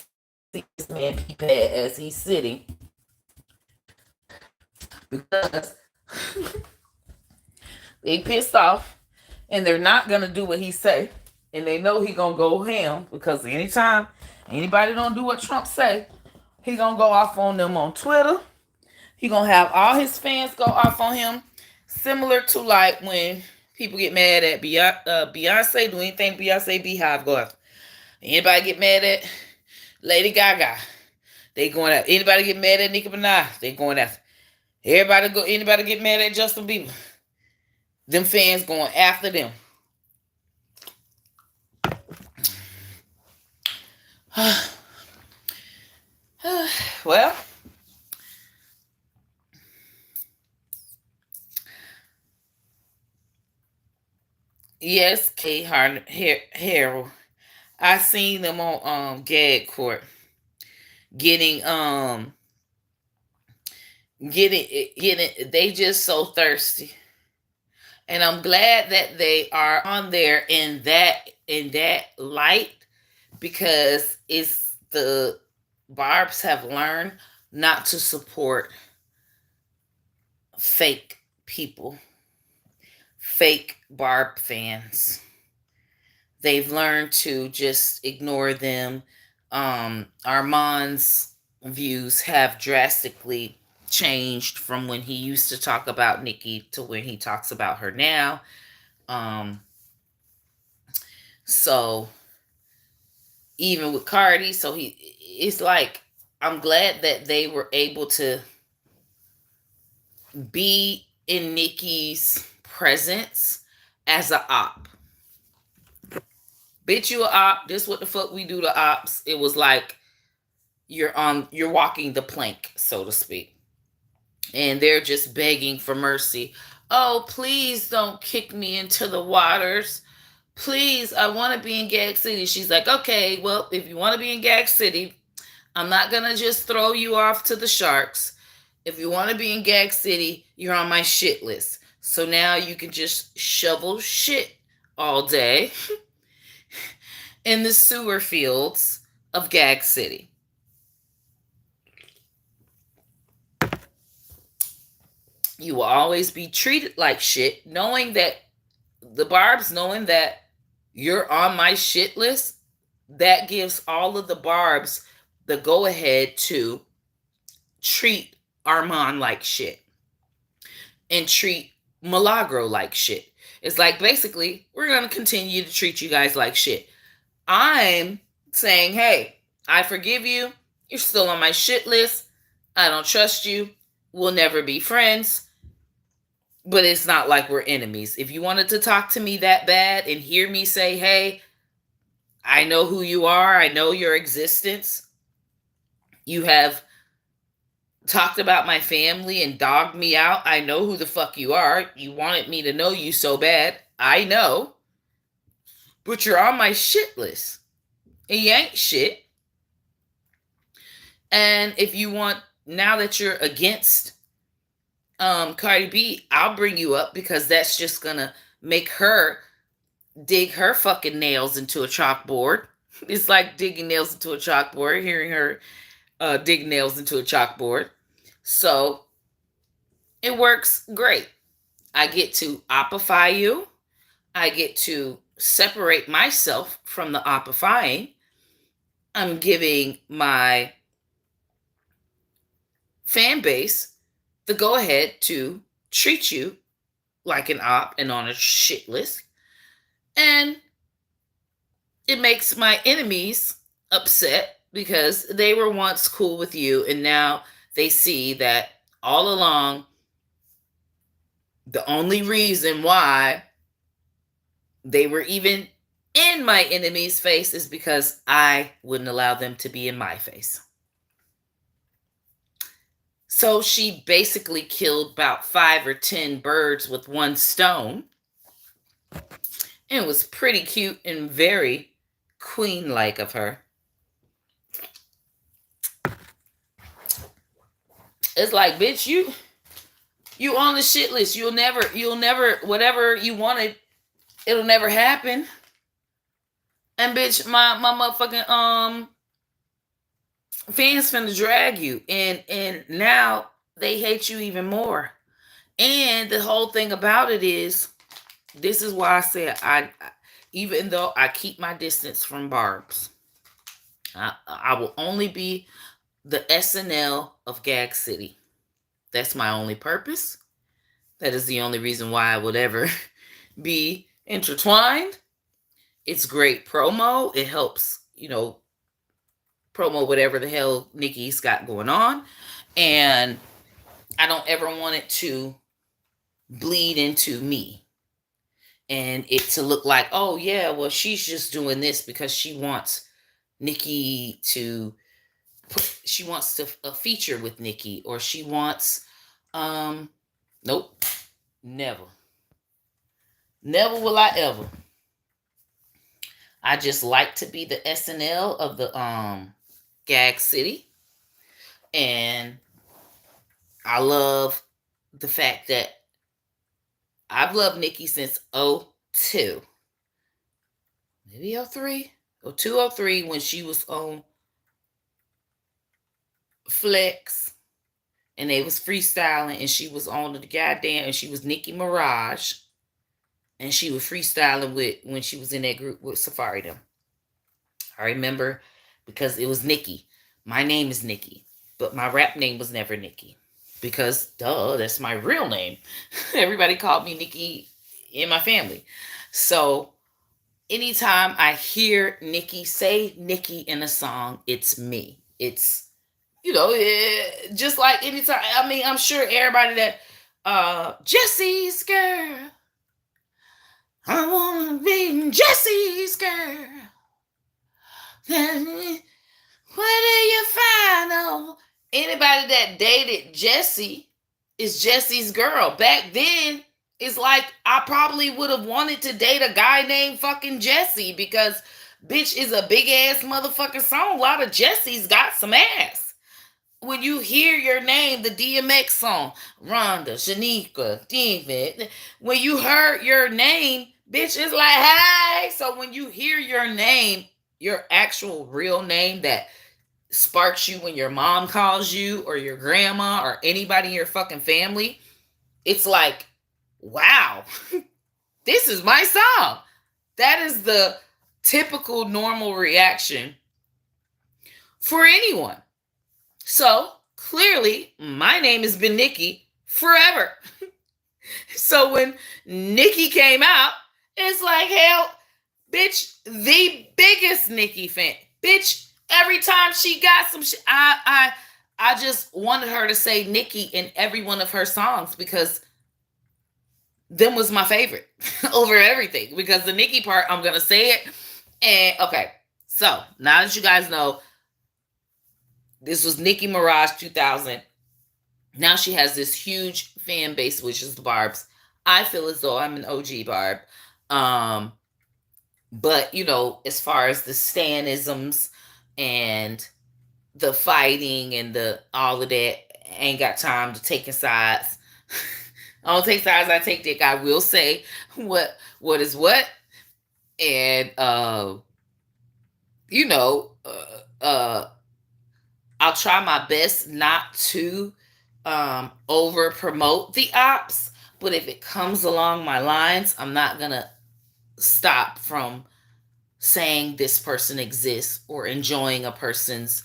see this man PEA pad as he's sitting. Because they pissed off and they're not gonna do what he say. And they know he gonna go ham because anytime anybody don't do what Trump say, he gonna go off on them on Twitter. He gonna have all his fans go off on him, similar to like when people get mad at Beyonce. Do anything Beyonce Beehive go after. Anybody get mad at Lady Gaga, they going after. Anybody get mad at Nicki Minaj, they going after. Anybody get mad at Justin Bieber, them fans going after them. Well, yes, K. Harold. I seen them on Gag Court getting they just so thirsty. And I'm glad that they are on there in that light, because it's the Barbs have learned not to support fake people, fake Barb fans. They've learned to just ignore them. Armand's views have drastically changed from when he used to talk about Nicki to when he talks about her now. So even with Cardi, so it's like I'm glad that they were able to be in Nicki's presence as a op. Bitch, you a op. This what the fuck we do to ops. It was like you're walking the plank, so to speak. And they're just begging for mercy. Oh, please don't kick me into the waters. Please, I want to be in Gag City. She's like, okay, well, if you want to be in Gag City, I'm not going to just throw you off to the sharks. If you want to be in Gag City, you're on my shit list. So now you can just shovel shit all day in the sewer fields of Gag City. You will always be treated like shit, knowing that the Barbs, knowing that you're on my shit list, that gives all of the Barbs the go ahead to treat Armand like shit and treat Milagro like shit. It's like, basically, we're going to continue to treat you guys like shit. I'm saying, hey, I forgive you. You're still on my shit list. I don't trust you. We'll never be friends. But it's not like we're enemies. If you wanted to talk to me that bad and hear me say, hey, I know who you are. I know your existence. You have talked about my family and dogged me out. I know who the fuck you are. You wanted me to know you so bad. I know. But you're on my shit list. And you ain't shit. And if you want, now that you're against Cardi B, I'll bring you up, because that's just gonna make her dig her fucking nails into a chalkboard. It's like digging nails into a chalkboard, hearing her dig nails into a chalkboard. So it works great. I get to opify you. I get to separate myself from the opifying. I'm giving my fan base the go ahead to treat you like an op and on a shit list. And it makes my enemies upset, because they were once cool with you and now they see that all along the only reason why they were even in my enemy's face is because I wouldn't allow them to be in my face. So she basically killed about 5 or 10 birds with one stone. And it was pretty cute and very queen-like of her. It's like, bitch, you on the shit list. You'll never, whatever you wanted, it'll never happen. And bitch, my motherfucking fans finna drag you, and now they hate you even more. And the whole thing about it is, this is why I said I even though I keep my distance from Barbs, I will only be the SNL of Gag City. That's my only purpose. That is the only reason why I would ever be intertwined. It's great promo. It helps, promo whatever the hell Nicki's got going on. And I don't ever want it to bleed into me. And it to look like, oh yeah, well, she's just doing this because she wants Nicki to, she wants to feature with Nicki, or she wants, nope, never will I ever. I just like to be the SNL of the Gag City. And I love the fact that I've loved Nicki since 02. Maybe 03? 02, 03, when she was on Flex and they was freestyling, and she was on the goddamn, and she was Nicki Minaj, and she was freestyling with, when she was in that group with Safari them. I remember, because it was Nicki. My name is Nicki, but my rap name was never Nicki, because duh, that's my real name. Everybody called me Nicki in my family. So anytime I hear Nicki say Nicki in a song, it's me. It's Just like anytime. I mean, I'm sure everybody that Jesse's girl. I wanna be Jesse's girl. Where do you find anybody that dated Jesse is Jesse's girl? Back then, it's like I probably would have wanted to date a guy named fucking Jesse because bitch is a big ass motherfucking song. A lot of Jesse's got some ass. When you hear your name, the DMX song, Rhonda, Shanika, David, when you heard your name, bitch is like, hey. So when you hear your name, your actual real name that sparks you when your mom calls you or your grandma or anybody in your fucking family, it's like, wow, this is my song. That is the typical normal reaction for anyone. So clearly, my name has been Nicki forever. So when Nicki came out, it's like, hell, bitch, the biggest Nicki fan. Bitch, every time she got some shit, I just wanted her to say Nicki in every one of her songs because them was my favorite over everything. Because the Nicki part, I'm gonna say it. And okay, so now that you guys know, this was Nicki Minaj 2000. Now she has this huge fan base, which is the Barbs. I feel as though I'm an OG Barb. But as far as the Stanisms and the fighting and the all of that, I ain't got time to taking sides. I don't take sides, I take dick. I will say what is what. And I'll try my best not to over promote the ops, but if it comes along my lines, I'm not gonna stop from saying this person exists or enjoying a person's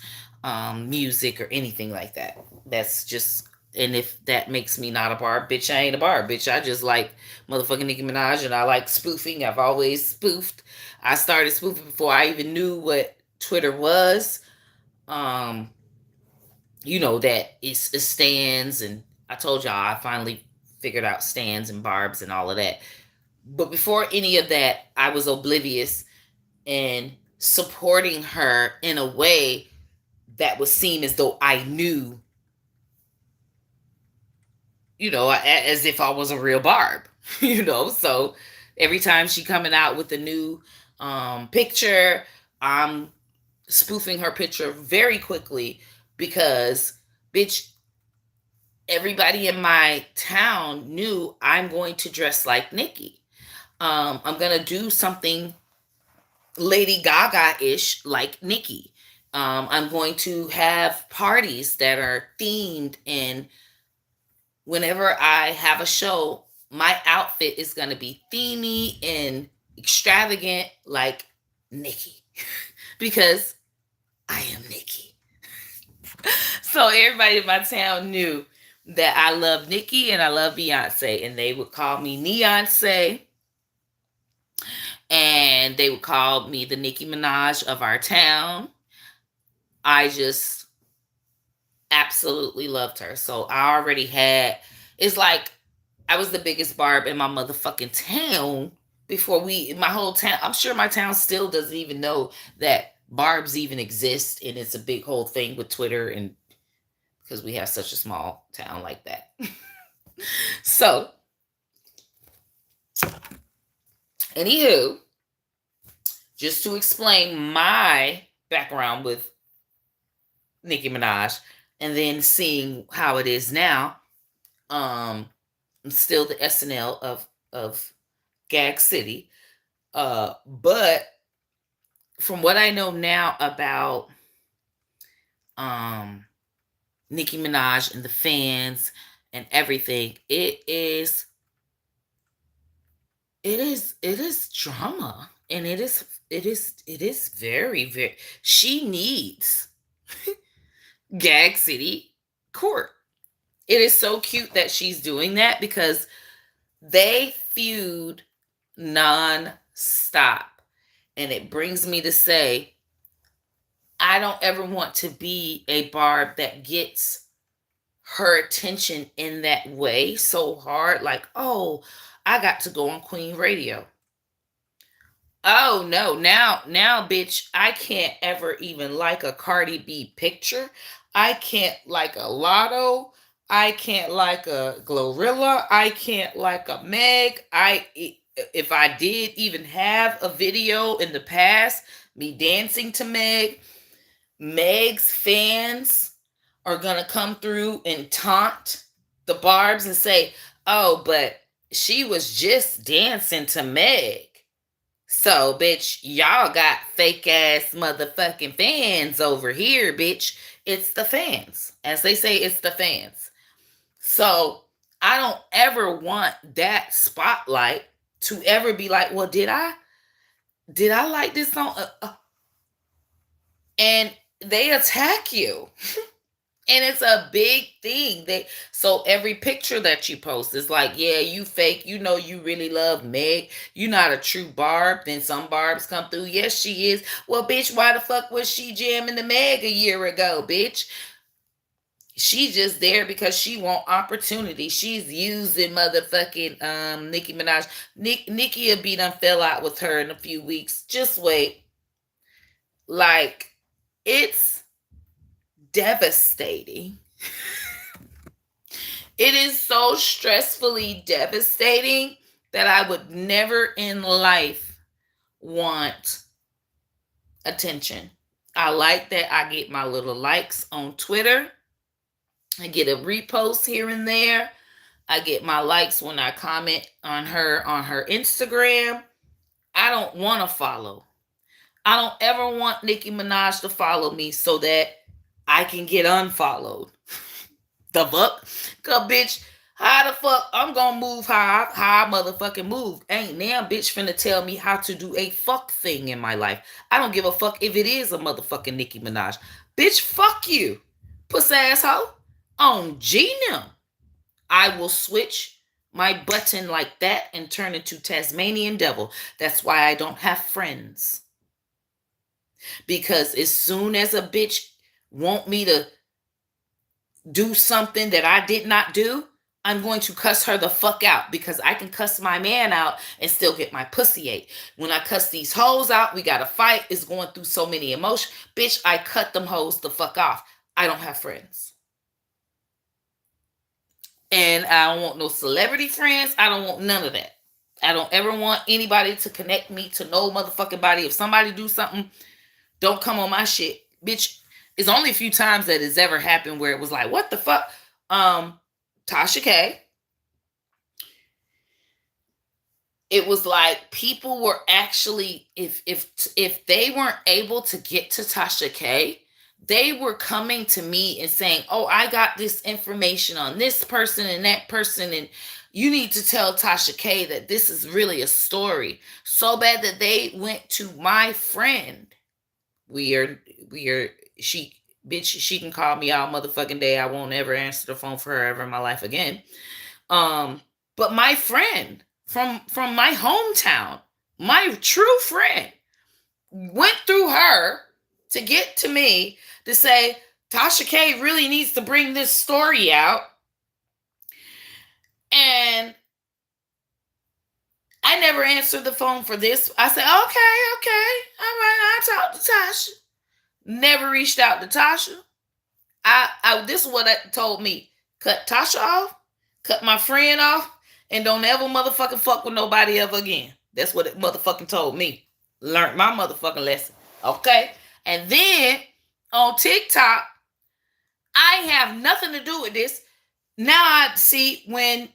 music or anything like that. That's just, and if that makes me not a Barb, bitch, I ain't a Barb, bitch. I just like motherfucking Nicki Minaj, and I like spoofing. I've always spoofed. I started spoofing before I even knew what Twitter was. That it stands, and I told y'all I finally figured out stands and barbs and all of that. But before any of that, I was oblivious and supporting her in a way that would seem as though I knew, as if I was a real Barb, So every time she coming out with a new picture, I'm spoofing her picture very quickly because, bitch, everybody in my town knew I'm going to dress like Nicki. I'm going to do something Lady Gaga-ish like Nicki. I'm going to have parties that are themed, and whenever I have a show, my outfit is going to be themey and extravagant like Nicki because I am Nicki. So everybody in my town knew that I love Nicki and I love Beyonce, and they would call me Neonce, and they would call me the Nicki Minaj of our town. I just absolutely loved her. So I already had, it's like I was the biggest Barb in my motherfucking town before my whole town, I'm sure my town still doesn't even know that Barbs even exist, and it's a big whole thing with Twitter, and because we have such a small town like that. So, anywho, just to explain my background with Nicki Minaj, and then seeing how it is now, I'm still the SNL of Gag City, but from what I know now about Nicki Minaj and the fans and everything, it is drama, and it is very, very, she needs Gag City court. It is so cute that she's doing that because they feud non-stop. And it brings me to say, I don't ever want to be a Barb that gets her attention in that way so hard. Like, oh, I got to go on Queen Radio. Oh no, now bitch, I can't ever even like a Cardi B picture. I can't like a Lotto. I can't like a Glorilla. I can't like a Meg. If I did even have a video in the past, me dancing to Meg, Meg's fans are gonna come through and taunt the Barbs and say, oh, but she was just dancing to Meg. So, bitch, y'all got fake ass motherfucking fans over here, bitch. It's the fans. As they say, it's the fans. So, I don't ever want that spotlight to ever be like, well, did I like this song? And they attack you. And it's a big thing. So every picture that you post is like, yeah, you fake. You know you really love Meg. You're not a true Barb. Then some Barbs come through. Yes, she is. Well, bitch, why the fuck was she jamming the Meg a year ago, bitch? She's just there because she want opportunity. She's using motherfucking Nicki Minaj. Nicki will be done fell out with her in a few weeks. Just wait. Like, it's devastating. It is so stressfully devastating that I would never in life want attention. I like that I get my little likes on Twitter. I get a repost here and there. I get my likes when I comment on her Instagram. I don't want to follow. I don't ever want Nicki Minaj to follow me so that I can get unfollowed. The fuck? Cause bitch, how the fuck I'm gonna move how I motherfucking move? Ain't now bitch finna tell me how to do a fuck thing in my life. I don't give a fuck if it is a motherfucking Nicki Minaj. Bitch, fuck you. Pussy asshole. On G-Nim. I will switch my button like that and turn into Tasmanian devil. That's why I don't have friends. Because as soon as a bitch want me to do something that I did not do, I'm going to cuss her the fuck out because I can cuss my man out and still get my pussy ate. When I cuss these hoes out, we got to fight. It's going through so many emotions. Bitch, I cut them hoes the fuck off. I don't have friends. And I don't want no celebrity friends. I don't want none of that. I don't ever want anybody to connect me to no motherfucking body. If somebody do something, don't come on my shit. Bitch, it's only a few times that it's ever happened where it was like, what the fuck? Tasha K. It was like people were actually, if they weren't able to get to Tasha K, they were coming to me and saying, oh, I got this information on this person and that person, and you need to tell Tasha K that this is really a story. So bad that they went to my friend. She can call me all motherfucking day. I won't ever answer the phone for her ever in my life again. But my friend from my hometown, my true friend, went through her to get to me to say, Tasha K really needs to bring this story out. And I never answered the phone for this. I said, okay, all right, I'll talk to Tasha. Never reached out to Tasha. This is what it told me. Cut Tasha off, cut my friend off, and don't ever motherfucking fuck with nobody ever again. That's what it motherfucking told me. Learned my motherfucking lesson. Okay? And then on TikTok, I have nothing to do with this. Now I see when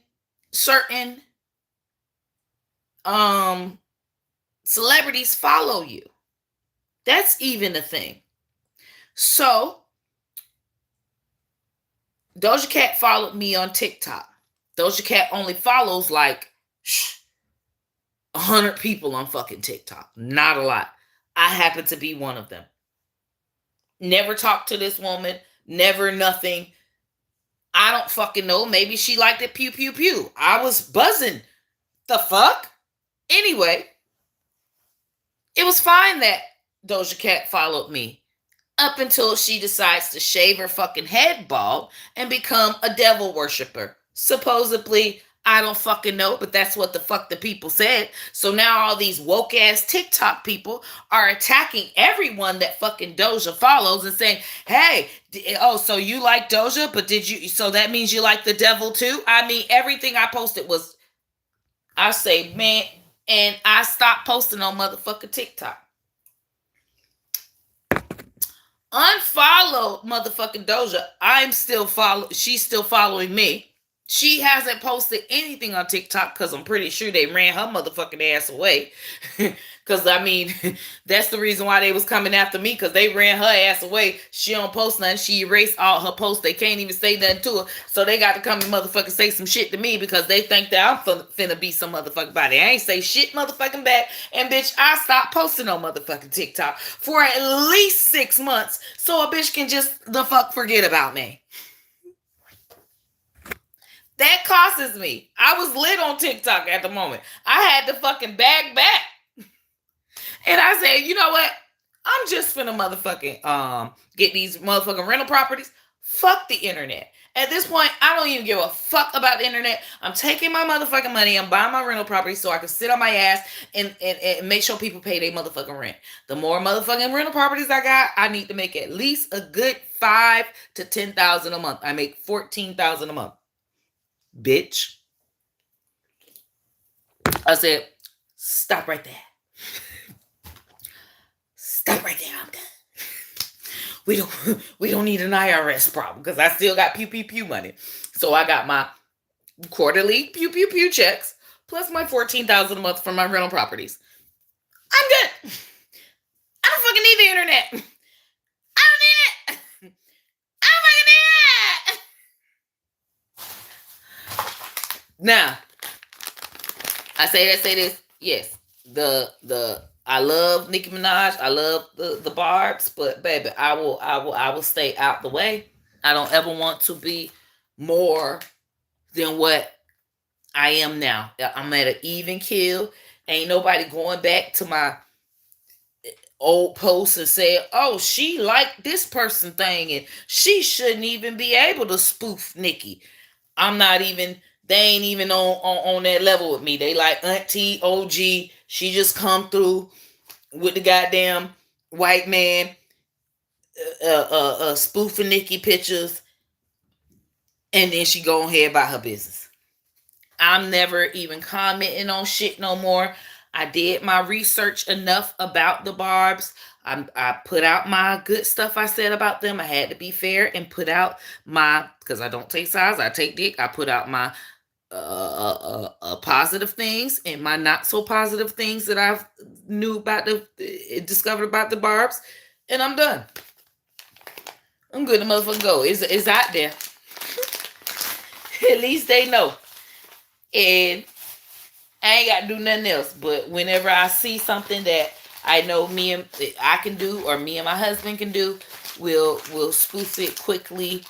certain celebrities follow you. That's even a thing. So Doja Cat followed me on TikTok. Doja Cat only follows like 100 people on fucking TikTok. Not a lot. I happen to be one of them. Never talked to this woman. Never nothing. I don't fucking know. Maybe she liked it. Pew, pew, pew. I was buzzing. The fuck? Anyway, it was fine that Doja Cat followed me up until she decides to shave her fucking head bald and become a devil worshiper. Supposedly, I don't fucking know, but that's what the fuck the people said. So now all these woke ass TikTok people are attacking everyone that fucking Doja follows and saying, hey, oh, so you like Doja, but did you, so that means you like the devil too? I mean, everything I posted was, I say, man, and I stopped posting on motherfucking TikTok. Unfollowed motherfucking Doja. She's still following me. She hasn't posted anything on TikTok because I'm pretty sure they ran her motherfucking ass away. Because, I mean, that's the reason why they was coming after me, because they ran her ass away. She don't post nothing. She erased all her posts. They can't even say nothing to her. So they got to come and motherfucking say some shit to me because they think that I'm finna be some motherfucking body. I ain't say shit motherfucking back. And, bitch, I stopped posting on motherfucking TikTok for at least 6 months so a bitch can just the fuck forget about me. That costs me. I was lit on TikTok at the moment. I had to fucking bag back. And I said, you know what? I'm just finna motherfucking get these motherfucking rental properties. Fuck the internet. At this point, I don't even give a fuck about the internet. I'm taking my motherfucking money. I'm buying my rental property so I can sit on my ass and make sure people pay their motherfucking rent. The more motherfucking rental properties I got, I need to make at least a good $5,000 to $10,000 a month. I make $14,000 a month. Bitch. I said, stop right there. Stop right there. I'm done. We don't need an IRS problem because I still got pew money. So I got my quarterly pew checks plus my $14,000 a month for my rental properties. I'm good. I don't fucking need the internet. I don't need it. I don't fucking need it. Now, I say this. Yes, I love Nicki Minaj. I love the barbs, but baby, I will stay out the way. I don't ever want to be more than what I am now. I'm at an even kill. Ain't nobody going back to my old posts and say, oh, she liked this person thing and she shouldn't even be able to spoof Nicki. I'm not even, they ain't even on that level with me. They like Auntie OG. She just come through with the goddamn white man spoofing Nicki pictures, and then she go ahead about her business. I'm never even commenting on shit no more. I did my research enough about the barbs. I put out my good stuff I said about them. I had to be fair and put out my, because I don't take sides, I take dick. I put out my positive things and my not so positive things that I've discovered about the barbs, and I'm done. I'm good to motherfucker go. It's out there. At least they know. And I ain't got to do nothing else. But whenever I see something that I know I can do, or me and my husband can do, we'll spoof it quickly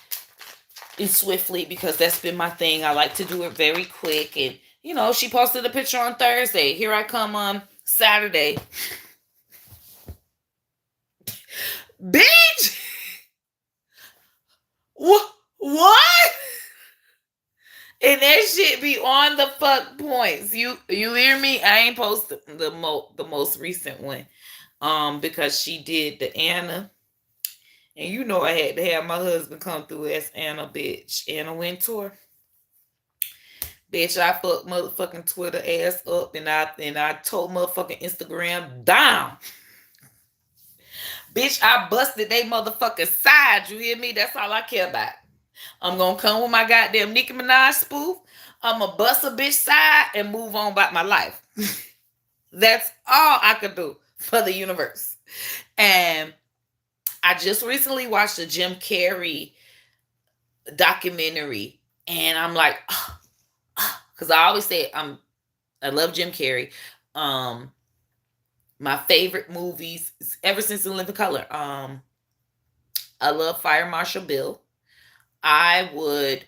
and swiftly, because that's been my thing. I like to do it very quick. And, you know, she posted a picture on Thursday. Here I come on Saturday. Bitch! What? And that shit be on the fuck points. You hear me? I ain't posted the most recent one. Because she did the Anna. And you know I had to have my husband come through as Anna, bitch. Anna Wintour. Bitch, I fucked motherfucking Twitter ass up, and I told motherfucking Instagram down. Bitch, I busted they motherfucking side. You hear me? That's all I care about. I'm gonna come with my goddamn Nicki Minaj spoof. I'm gonna bust a bitch side and move on about my life. That's all I could do for the universe. And I just recently watched a Jim Carrey documentary, and I'm like, because I always say I love Jim Carrey. My favorite movies ever since In Living Color. I love Fire Marshal Bill. I would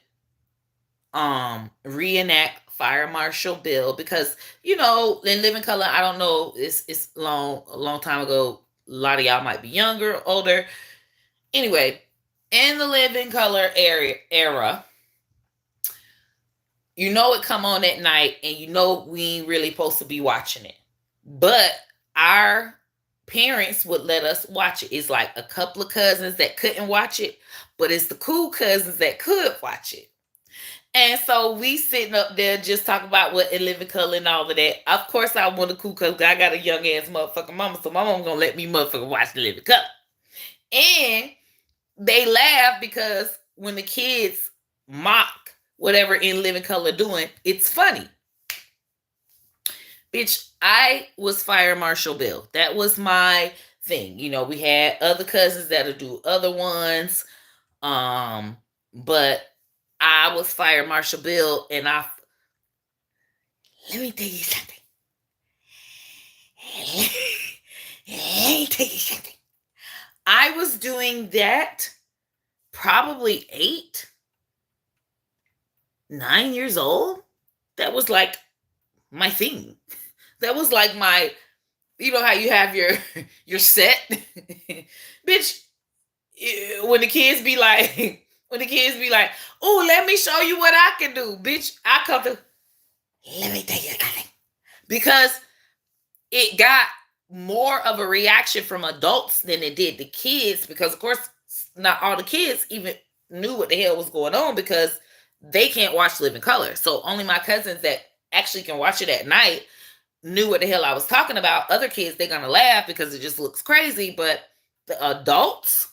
reenact Fire Marshal Bill because, you know, In Living Color, I don't know, it's a long time ago. A lot of y'all might be younger, older. Anyway, in the living color era, you know it come on at night, and you know we ain't really supposed to be watching it. But our parents would let us watch it. It's like a couple of cousins that couldn't watch it, but it's the cool cousins that could watch it. And so we sitting up there just talking about what in living color and all of that. Of course, I want to cool because I got a young ass motherfucking mama, so my mama gonna let me motherfucking watch the living color. And they laugh because when the kids mock whatever in living color doing, it's funny. Bitch, I was Fire Marshal Bill. That was my thing. You know, we had other cousins that'll do other ones. But I was Fire Marshal Bill, and let me tell you something. Let me tell you something. I was doing that probably 8, 9 years old. That was like my thing. That was like my, you know how you have your set? Bitch, when the kids be like, oh, let me show you what I can do. Bitch, I come to, let me tell you something. Because it got more of a reaction from adults than it did the kids, because of course not all the kids even knew what the hell was going on because they can't watch Living Color. So only my cousins that actually can watch it at night knew what the hell I was talking about. Other kids, they're gonna laugh because it just looks crazy, but the adults,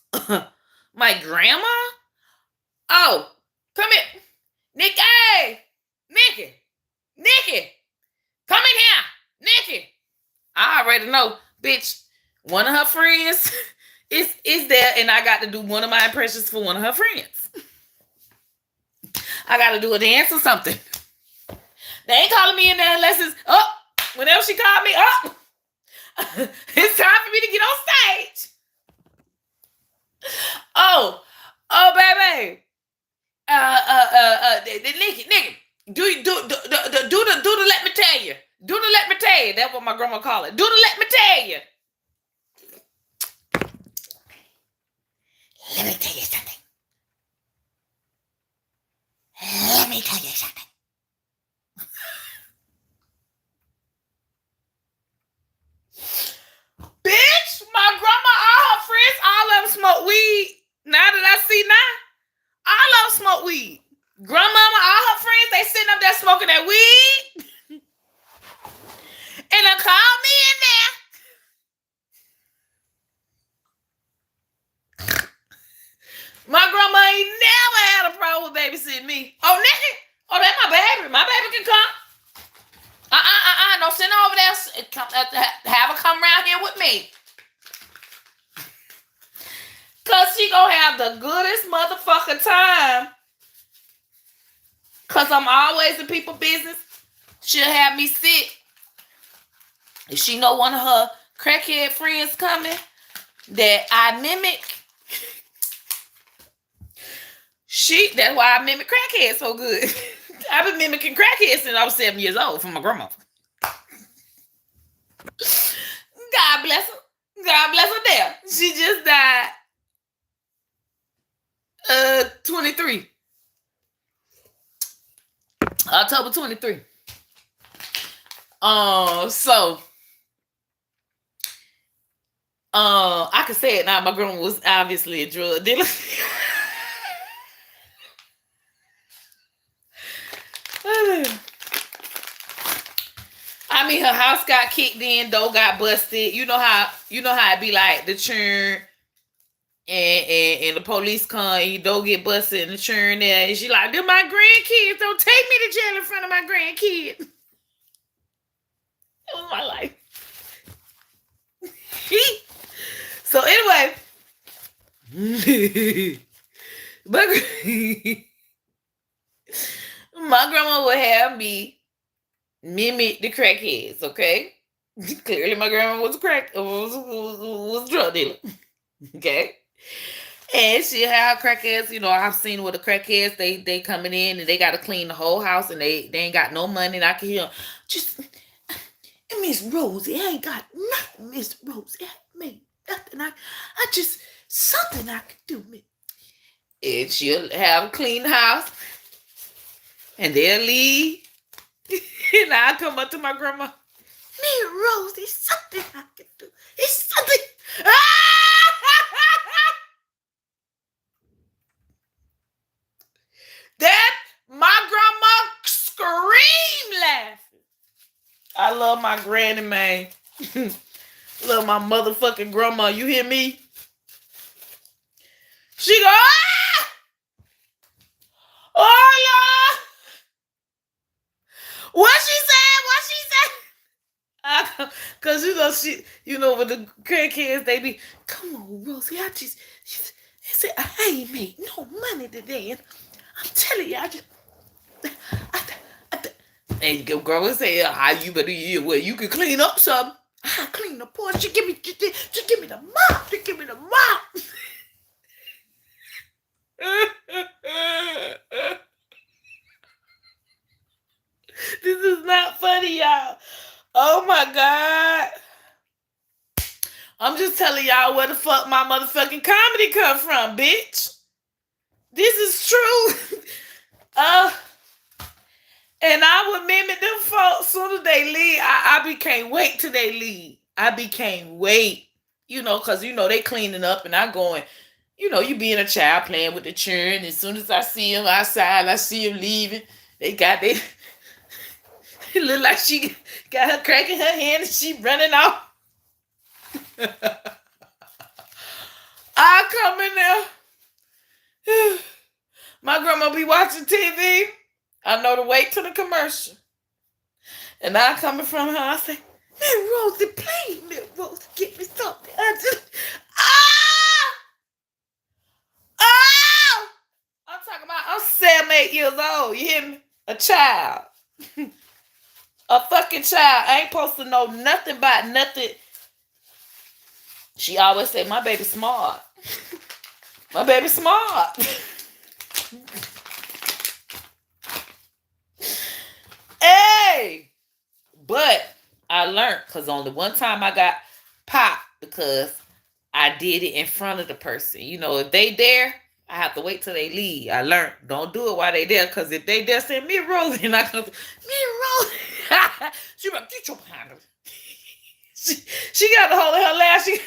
my grandma, oh, come here, Nikki, come in here, Nikki. I already know, bitch. One of her friends is there, and I got to do one of my impressions for one of her friends. I got to do a dance or something. They ain't calling me in there unless it's up. Whenever she called me up, it's time for me to get on stage. Oh, baby. Nikki, do the let me tell you. Do the let me tell you. That's what my grandma call it. Do the let me tell you. Let me tell you something. Let me tell you something. Bitch, my grandma, all her friends, all of them smoke weed. Now that I see now, all of them smoke weed. Grandmama, all her friends, they sitting up there smoking that weed. And they call me in there. My grandma ain't never had a problem with babysitting me. Oh, Nikki, oh, that's my baby. My baby can come. Don't send her over there. Have her come around here with me. Because she gonna have the goodest motherfucking time. Because I'm always in people business. She'll have me sit. If she know one of her crackhead friends coming that I mimic, that's why I mimic crackheads so good. I've been mimicking crackheads since I was 7 years old from my grandma. God bless her. God bless her there. She just died 23. October 23. So I can say it now. My grandma was obviously a drug dealer. I mean, her house got kicked in, door got busted. You know how it be like the churn and the police come and door get busted and the churn there. And she like, they're my grandkids. Don't take me to jail in front of my grandkids. That was my life. So anyway, my grandma would have me mimic the crackheads, okay? Clearly my grandma was a drug dealer. Okay? And she had crackheads, I've seen with the crackheads, they coming in and they gotta clean the whole house and they ain't got no money, and I can hear just Miss Rosie, I ain't got nothing, Miss Rosie. I ain't made nothing. I just something I could do, man. And she'll have a clean house, and they'll leave. And I come up to my grandma. Me and Rose, it's something I can do. It's something. That my grandma screamed laughing. I love my granny, man. Love my motherfucking grandma. You hear me? She go, ah! Oh, Lord. What she said? Cause with the grandkids, they be, come on, Rosie, he said, I ain't made no money today, and I'm telling you, and the girl say, how you better, you can clean up something. I clean the porch. Just give me the mop. Just give me the mop. This is not funny, y'all. Oh my God. I'm just telling y'all where the fuck my motherfucking comedy come from, bitch. This is true. And I would mimic them folks soon as they leave. I can't wait till they leave. Can't wait. Because, they cleaning up and I going, you being a child playing with the children. As soon as I see them outside, I see them leaving. It look like she got her cracking her hand and she running off. I come in there. My grandma be watching TV. I know to wait till the commercial. And I come in front of her, I say, man, Rosie, please, man, Rosie, get me something. I just, I'm talking about, I'm 7, 8 years old, you hear me? A child. A fucking child. I ain't supposed to know nothing about nothing. She always say, my baby smart. My baby smart. Hey! But I learned, because only one time I got popped because I did it in front of the person. If they there, I have to wait till they leave. I learned, don't do it while they there, because if they there say, me and Rosie, and I come, me and Rosie. She like, get your behind her. She got the hold of her laugh. She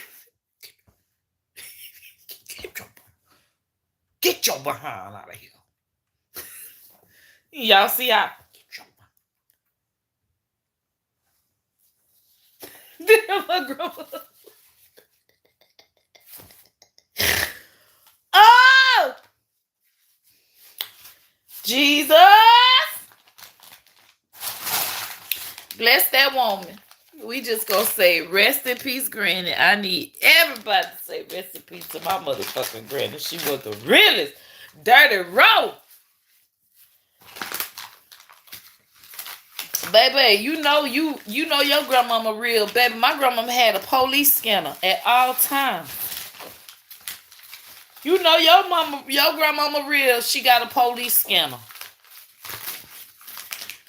get your behind out of here. Y'all see how my grandma. Oh, Jesus, bless that woman. We just gonna say rest in peace, Granny. I need everybody to say rest in peace to my motherfucking Granny. She was the realest dirty road. Baby, you know your grandmama real, baby. My grandmama had a police scanner at all times. Your grandmama real. She got a police scanner.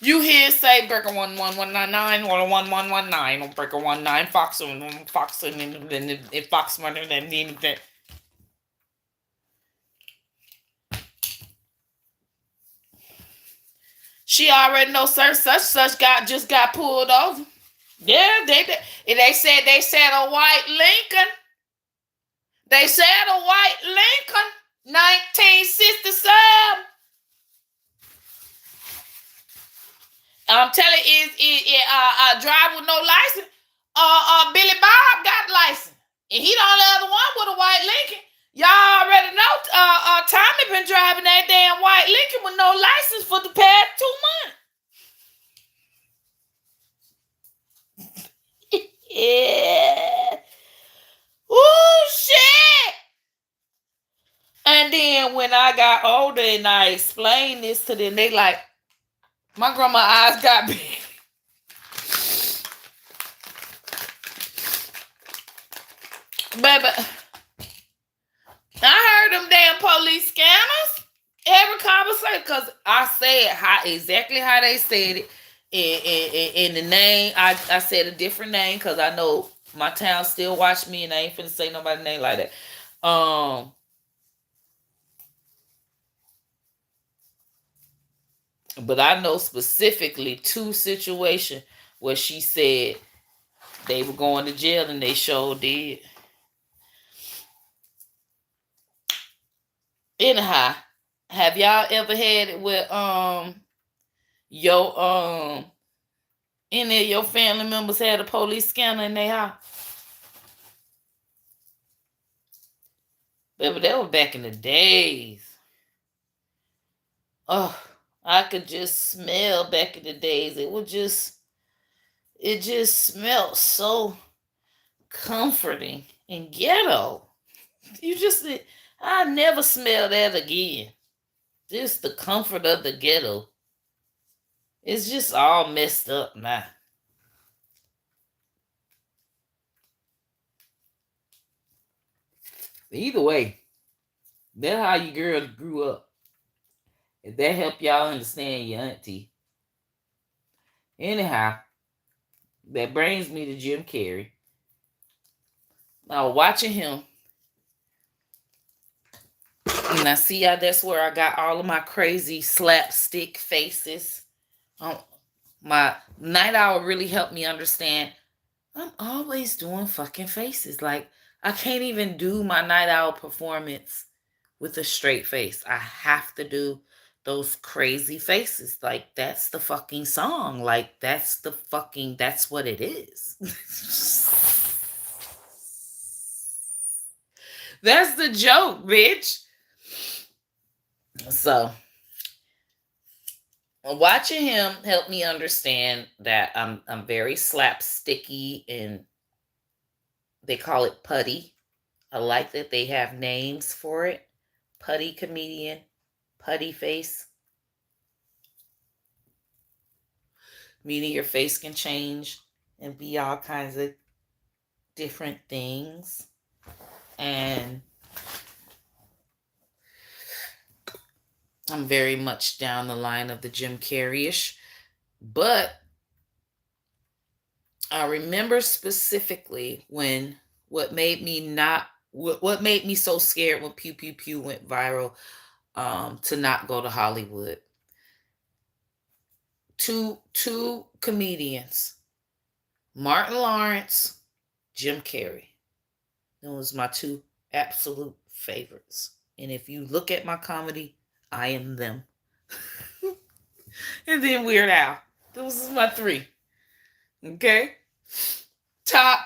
You hear say breaker 11199 or 1119 or breaker 19 Fox and Fox and Fox money and anything. She already know such just got pulled over. Yeah, they said a white Lincoln. They said a white Lincoln, 1967. I'm telling you, a driver with no license. Billy Bob got license, and he the only other one with a white Lincoln. Y'all already know. Tommy been driving that damn white Lincoln with no license for the past 2 months. Yeah. Ooh, shit. And then when I got older and I explained this to them, they like, my grandma eyes got big. Baby, I heard them damn police scanners every conversation, because I said exactly how they said it. In the name, I said a different name because I know my town still watch me and I ain't finna say nobody's name like that. Um, but I know specifically two situations where she said they were going to jail and they sure did. Anyhow, have y'all ever had it with your any of your family members had a police scanner in their house? Baby, that was back in the days. Oh, I could just smell back in the days. It just smelled so comforting and ghetto. You just, I never smell that again. Just the comfort of the ghetto. It's just all messed up now. Either way, that's how you girls grew up. If that help y'all understand your auntie. Anyhow, that brings me to Jim Carrey. Now watching him, and I see how that's where I got all of my crazy slapstick faces. My night owl really helped me understand I'm always doing fucking faces. Like, I can't even do my night owl performance with a straight face. I have to do those crazy faces. Like, that's the fucking song. Like, that's what it is. That's the joke, bitch. So, watching him helped me understand that I'm very slapsticky, and they call it putty. I like that they have names for it. Putty comedian, putty face. Meaning your face can change and be all kinds of different things. And I'm very much down the line of the Jim Carrey-ish. But I remember specifically when what made me so scared when Pew Pew Pew went viral, to not go to Hollywood. Two comedians, Martin Lawrence, Jim Carrey. Those are my two absolute favorites. And if you look at my comedy, I am them. And then Weird Al. Those are my three. Okay? Top.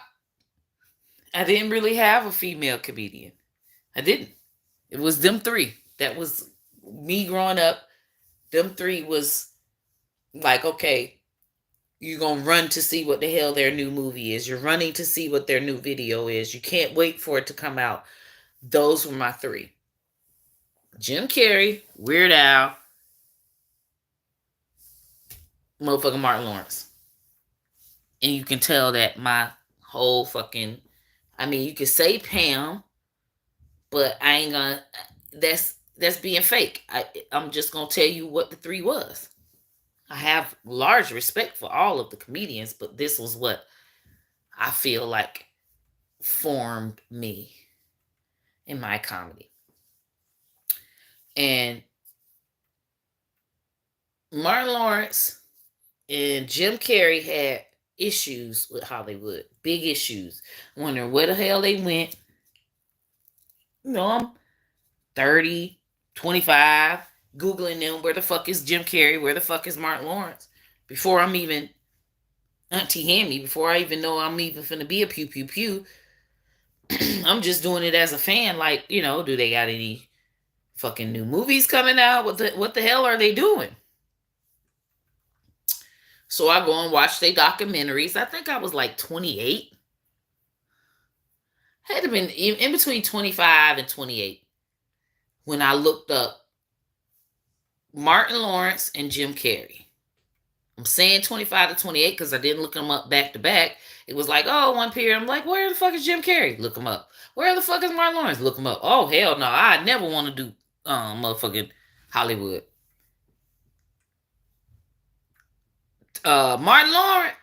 I didn't really have a female comedian. I didn't. It was them three. That was me growing up. Them three was like, okay, you're going to run to see what the hell their new movie is. You're running to see what their new video is. You can't wait for it to come out. Those were my three. Jim Carrey, Weird Al, motherfucking Martin Lawrence. And you can tell that my whole fucking, I mean, you could say Pam, but I ain't gonna, that's being fake. I'm just gonna tell you what the three was. I have large respect for all of the comedians, but this was what I feel like formed me in my comedy. And Martin Lawrence and Jim Carrey had issues with Hollywood, big issues. Wondering where the hell they went. You know, I'm 30, 25, Googling them, where the fuck is Jim Carrey? Where the fuck is Martin Lawrence? Before I'm even Auntie Hammy, before I even know I'm even finna be a Pew Pew Pew, I'm just doing it as a fan. Like, you know, do they got any fucking new movies coming out? What the hell are they doing? So I go and watch their documentaries. I think I was like 28. Had to been in between 25 and 28 when I looked up Martin Lawrence and Jim Carrey. I'm saying 25 to 28 because I didn't look them up back to back. It was like, oh, one period. I'm like, where the fuck is Jim Carrey? Look him up. Where the fuck is Martin Lawrence? Look him up. Oh, hell no. I never want to do motherfucking Hollywood. Martin Lawrence.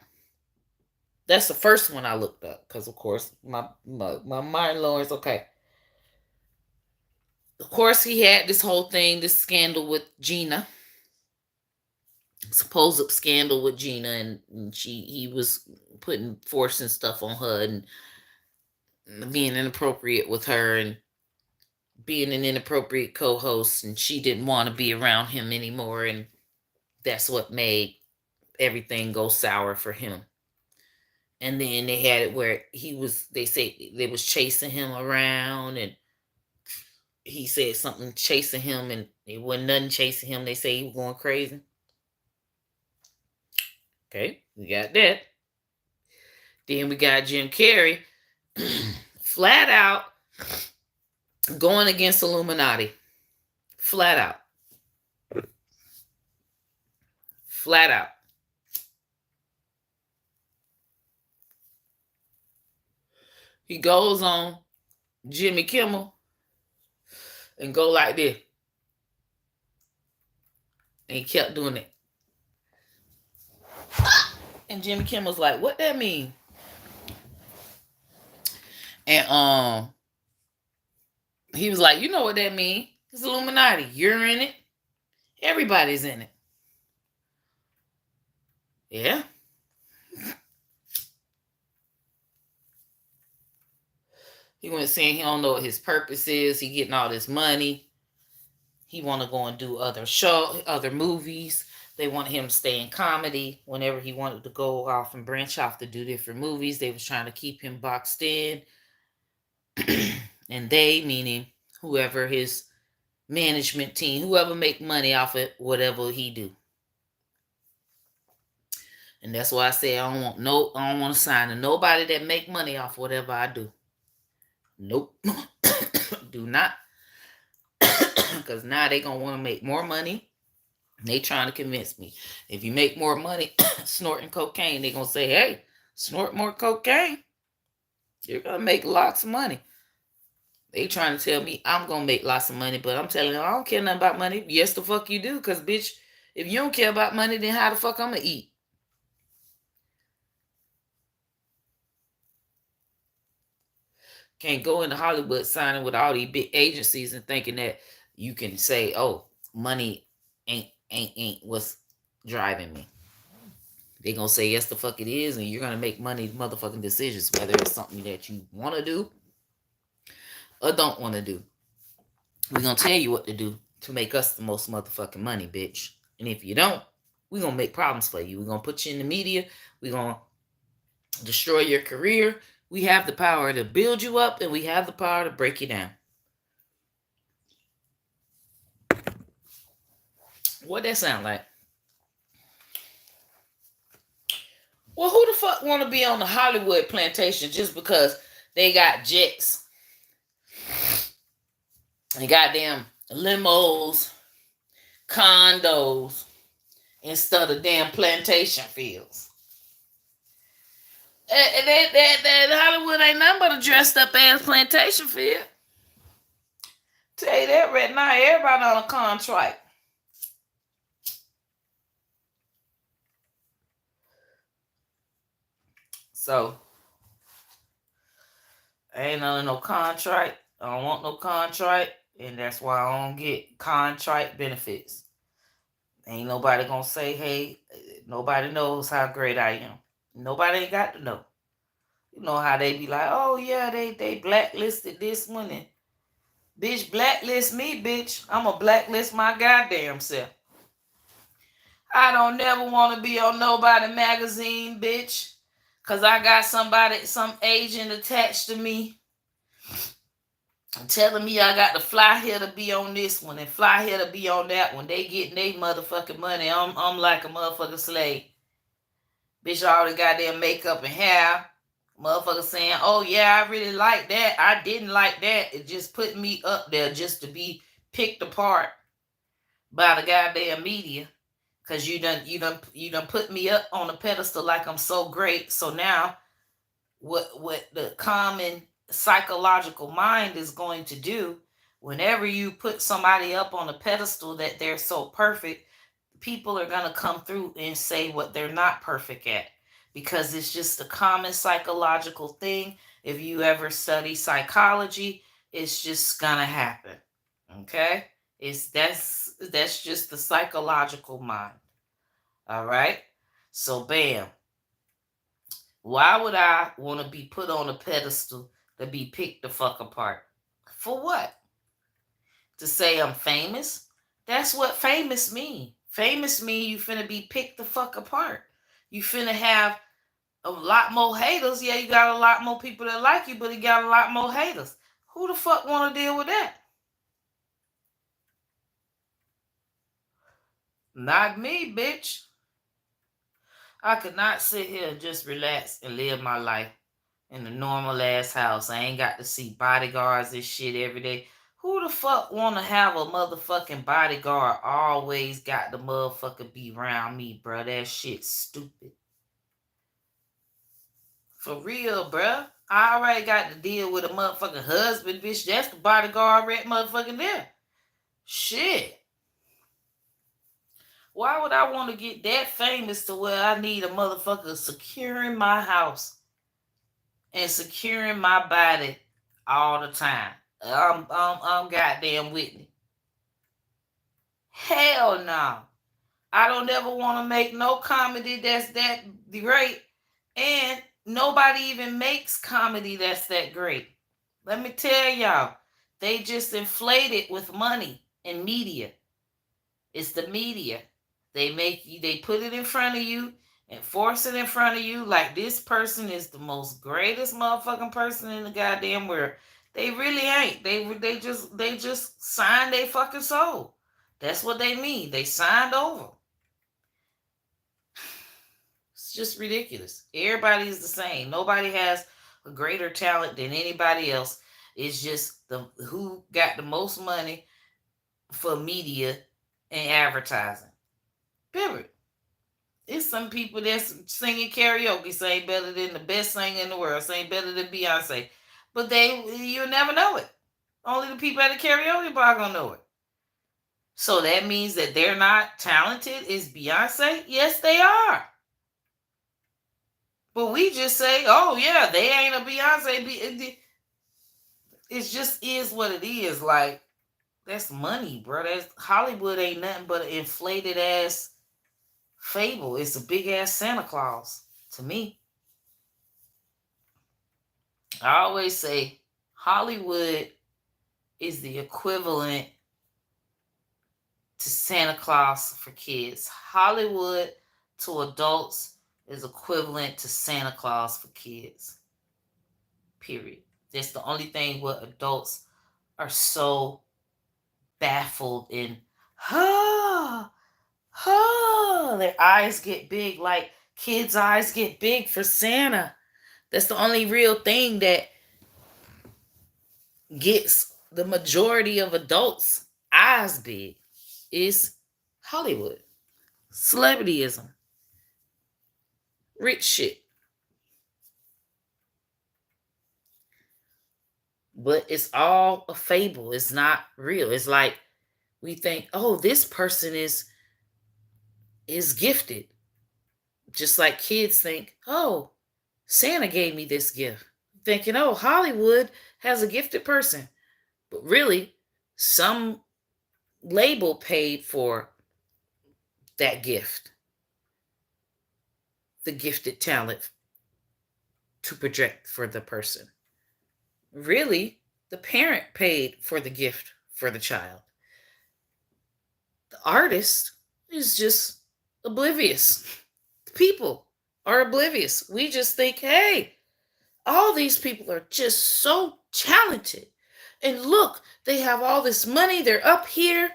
That's the first one I looked up because, of course, my Martin Lawrence. Okay, Of course, he had this whole thing, this scandal with Gina, supposed scandal with Gina, and he was putting forcing stuff on her and being inappropriate with her and being an inappropriate co-host, and she didn't want to be around him anymore, and that's what made everything go sour for him. And then they had it where they say they was chasing him around, and he said something chasing him, and it wasn't nothing chasing him. They say he was going crazy. Okay, we got that. Then we got Jim Carrey flat out going against Illuminati. Flat out. Flat out. He goes on Jimmy Kimmel and go like this. And he kept doing it. And Jimmy Kimmel's like, what that mean? And he was like, you know what that mean? It's Illuminati. You're in it. Everybody's in it. Yeah. He went saying he don't know what his purpose is. He getting all this money. He want to go and do other movies. They want him to stay in comedy. Whenever he wanted to go off and branch off to do different movies, they was trying to keep him boxed in. And they, meaning whoever his management team, whoever make money off it, whatever he do. And that's why I say I don't want to sign to nobody that make money off whatever I do. Nope. Do not. Because now they gonna want to make more money. They trying to convince me. If you make more money snorting cocaine, they gonna say, hey, snort more cocaine. You're gonna make lots of money. They trying to tell me I'm gonna make lots of money, but I'm telling them I don't care nothing about money. Yes, the fuck you do, because bitch, if you don't care about money, then how the fuck I'm gonna eat? Can't go into Hollywood signing with all these big agencies and thinking that you can say, oh, money ain't what's driving me. They gonna say yes the fuck it is, and you're gonna make money motherfucking decisions, whether it's something that you want to do or don't want to do. We're gonna tell you what to do to make us the most motherfucking money, bitch. And if you don't, we're gonna make problems for you. We're gonna put you in the media. We're gonna destroy your career. We have the power to build you up, and we have the power to break you down. What that sound like? Well, who the fuck want to be on the Hollywood plantation just because they got jets and goddamn limos, condos, instead of damn plantation fields? That Hollywood ain't nothing but a dressed up ass plantation field. Tell you that right now, everybody on a contract. So, I ain't under no contract. I don't want no contract, and that's why I don't get contract benefits. Ain't nobody gonna say, hey, nobody knows how great I am. Nobody ain't got to know. You know how they be like, oh yeah, they blacklisted this one, and bitch, blacklist me, bitch. I'ma blacklist my goddamn self. I don't never want to be on nobody magazine, bitch. Cause I got some agent attached to me telling me I got to fly here to be on this one and fly here to be on that one. They getting their motherfucking money. I'm like a motherfucking slave. Bitch, all the goddamn makeup and hair. Motherfucker saying, oh yeah, I really like that. I didn't like that. It just put me up there just to be picked apart by the goddamn media. Cause you done put me up on a pedestal like I'm so great. So now what the common psychological mind is going to do, whenever you put somebody up on a pedestal that they're so perfect, people are going to come through and say what they're not perfect at, because it's just a common psychological thing. If you ever study psychology, it's just going to happen. Okay? That's just the psychological mind. All right? So bam. Why would I want to be put on a pedestal to be picked the fuck apart? For what? To say I'm famous? That's what famous mean. Famous mean you finna be picked the fuck apart. You finna have a lot more haters. Yeah, you got a lot more people that like you, but you got a lot more haters. Who the fuck want to deal with that? Not me, bitch. I could not sit here and just relax and live my life in a normal ass house. I ain't got to see bodyguards and shit every day. Who the fuck want to have a motherfucking bodyguard always got the motherfucker be around me, bro? That shit's stupid. For real, bruh. I already got to deal with a motherfucking husband, bitch. That's the bodyguard right motherfucking there. Shit. Why would I want to get that famous to where I need a motherfucker securing my house and securing my body all the time? I'm goddamn Whitney. Hell no. I don't ever want to make no comedy that's that great. And nobody even makes comedy that's that great. Let me tell y'all, they just inflate it with money and media. It's the media. They put it in front of you and force it in front of you like this person is the most greatest motherfucking person in the goddamn world. They really ain't. They just signed their fucking soul. That's what they mean. They signed over. It's just ridiculous. Everybody is the same. Nobody has a greater talent than anybody else. It's just the who got the most money for media and advertising. Period. It's some people that's singing karaoke say better than the best singer in the world, saying better than Beyonce. But you'll never know it. Only the people at the karaoke bar gonna know it. So that means that they're not talented. Is Beyonce? Yes, they are. But we just say, oh yeah, they ain't a Beyonce. It just is what it is. Like, that's money, bro. That's Hollywood ain't nothing but an inflated ass fable. It's a big ass Santa Claus to me. I always say Hollywood is the equivalent to Santa Claus for kids. Hollywood to adults is equivalent to Santa Claus for kids. Period. That's the only thing where adults are so baffled and their eyes get big like kids' eyes get big for Santa. That's the only real thing that gets the majority of adults' eyes big is Hollywood. Celebrityism. Rich shit. But it's all a fable. It's not real. It's like we think, oh, this person is gifted. Just like kids think, oh, Santa gave me this gift. Thinking, oh, Hollywood has a gifted person. But really, some label paid for that gift. The gifted talent to project for the person. Really, the parent paid for the gift for the child. The artist is just oblivious. People are oblivious. We just think, hey, all these people are just so talented. And look, they have all this money. They're up here.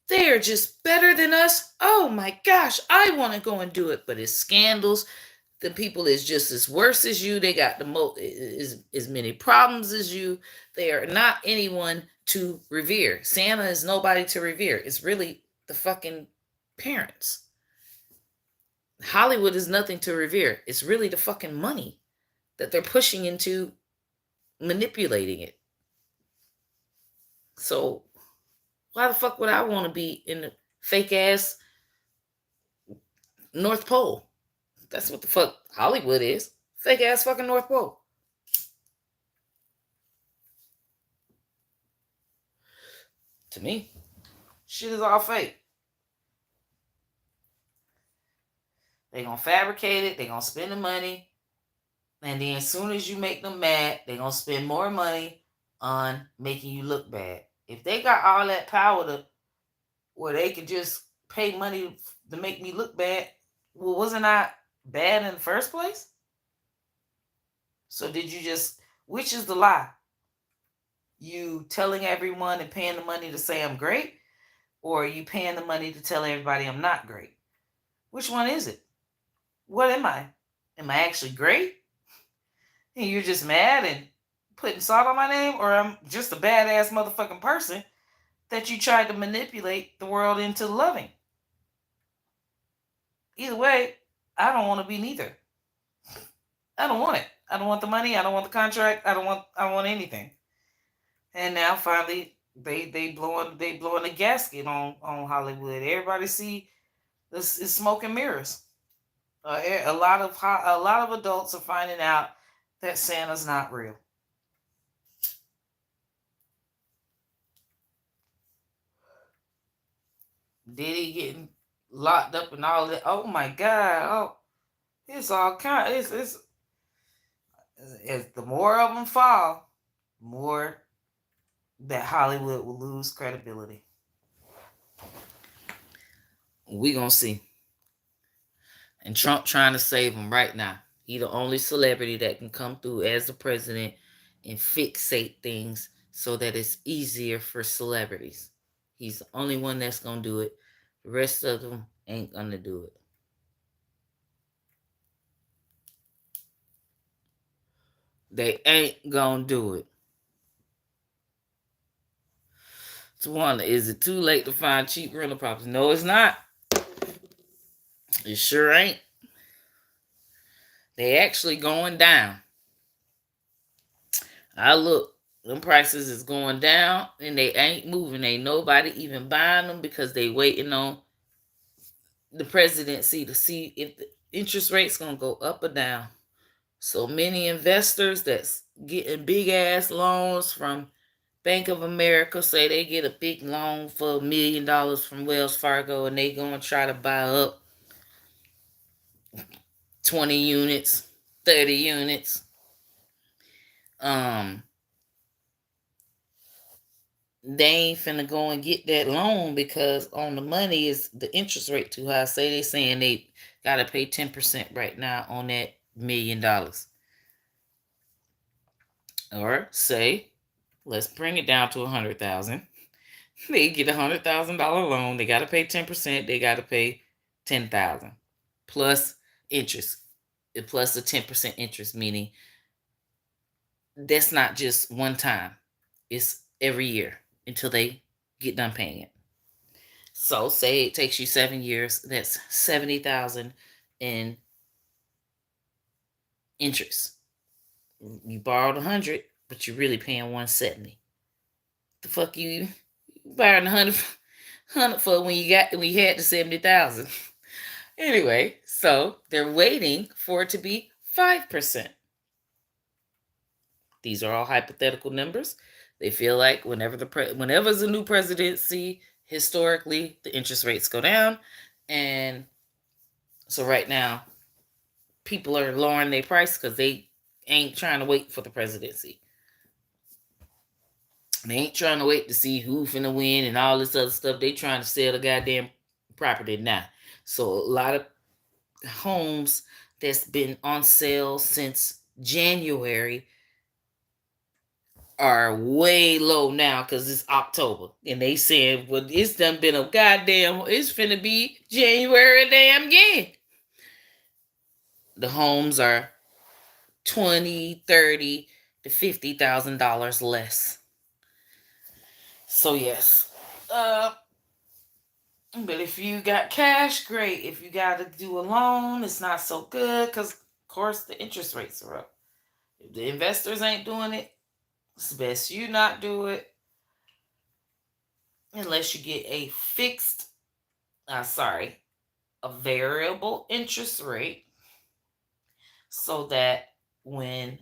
They are just better than us. Oh my gosh, I want to go and do it. But it's scandals. The people is just as worse as you. They got as many problems as you. They are not anyone to revere. Santa is nobody to revere. It's really the fucking parents. Hollywood is nothing to revere. It's really the fucking money that they're pushing into manipulating it. So why the fuck would I want to be in the fake ass North Pole? That's what the fuck Hollywood is. Fake ass fucking North Pole. To me, shit is all fake. They gonna fabricate it. They gonna spend the money, and then as soon as you make them mad, they gonna spend more money on making you look bad. If they got all that power to where they could just pay money to make me look bad, well, wasn't I bad in the first place? So did you just? Which is the lie? You telling everyone and paying the money to say I'm great, or are you paying the money to tell everybody I'm not great? Which one is it? What am I? Am I actually great? And you're just mad and putting salt on my name, or I'm just a badass motherfucking person that you tried to manipulate the world into loving? Either way, I don't want to be neither. I don't want it. I don't want the money. I don't want the contract. I don't want anything. And now finally they blowing the gasket on Hollywood. Everybody see this is smoke and mirrors. A lot of adults are finding out that Santa's not real. Diddy getting locked up and all that. Oh my God! Oh, it's all kind. It's as the more of them fall, more that Hollywood will lose credibility. We gonna see. And Trump trying to save him right now. He the only celebrity that can come through as the president and fixate things so that it's easier for celebrities. He's the only one that's gonna do it. The rest of them ain't gonna do it. They ain't gonna do it. Tawana, is it too late to find cheap rental properties? No, it's not. It sure ain't. They actually going down. I look, them prices is going down and they ain't moving. Ain't nobody even buying them because they waiting on the presidency to see if the interest rate's gonna go up or down. So many investors that's getting big ass loans from Bank of America say they get a big loan for $1 million from Wells Fargo and they gonna try to buy up 20 units, 30 units. They ain't finna go and get that loan because on the money is the interest rate too high. Say they saying they gotta pay 10% right now on that $1 million. Or say, let's bring it down to $100,000. They get $100,000 loan. They gotta pay 10%. They gotta pay $10,000 plus interest, plus the 10% interest. Meaning that's not just one time; it's every year until they get done paying it. So say it takes you 7 years. That's $70,000 in interest. You borrowed 100, but you're really paying 170. The fuck you borrowing 100 for when you had the 70,000. Anyway, so they're waiting for it to be 5%. These are all hypothetical numbers. They feel like whenever's a new presidency, historically the interest rates go down, and so right now people are lowering their price because they ain't trying to wait for the presidency. They ain't trying to wait to see who finna win and all this other stuff. They trying to sell the goddamn property now. So a lot of homes that's been on sale since January are way low now because it's October. And they said, well, it's done been a goddamn, it's finna be January damn again. The homes are $20,000, $30,000 to $50,000 less. So yes. But if you got cash, great. If you got to do a loan, it's not so good because, of course, the interest rates are up. If the investors ain't doing it, it's best you not do it unless you get a variable interest rate so that when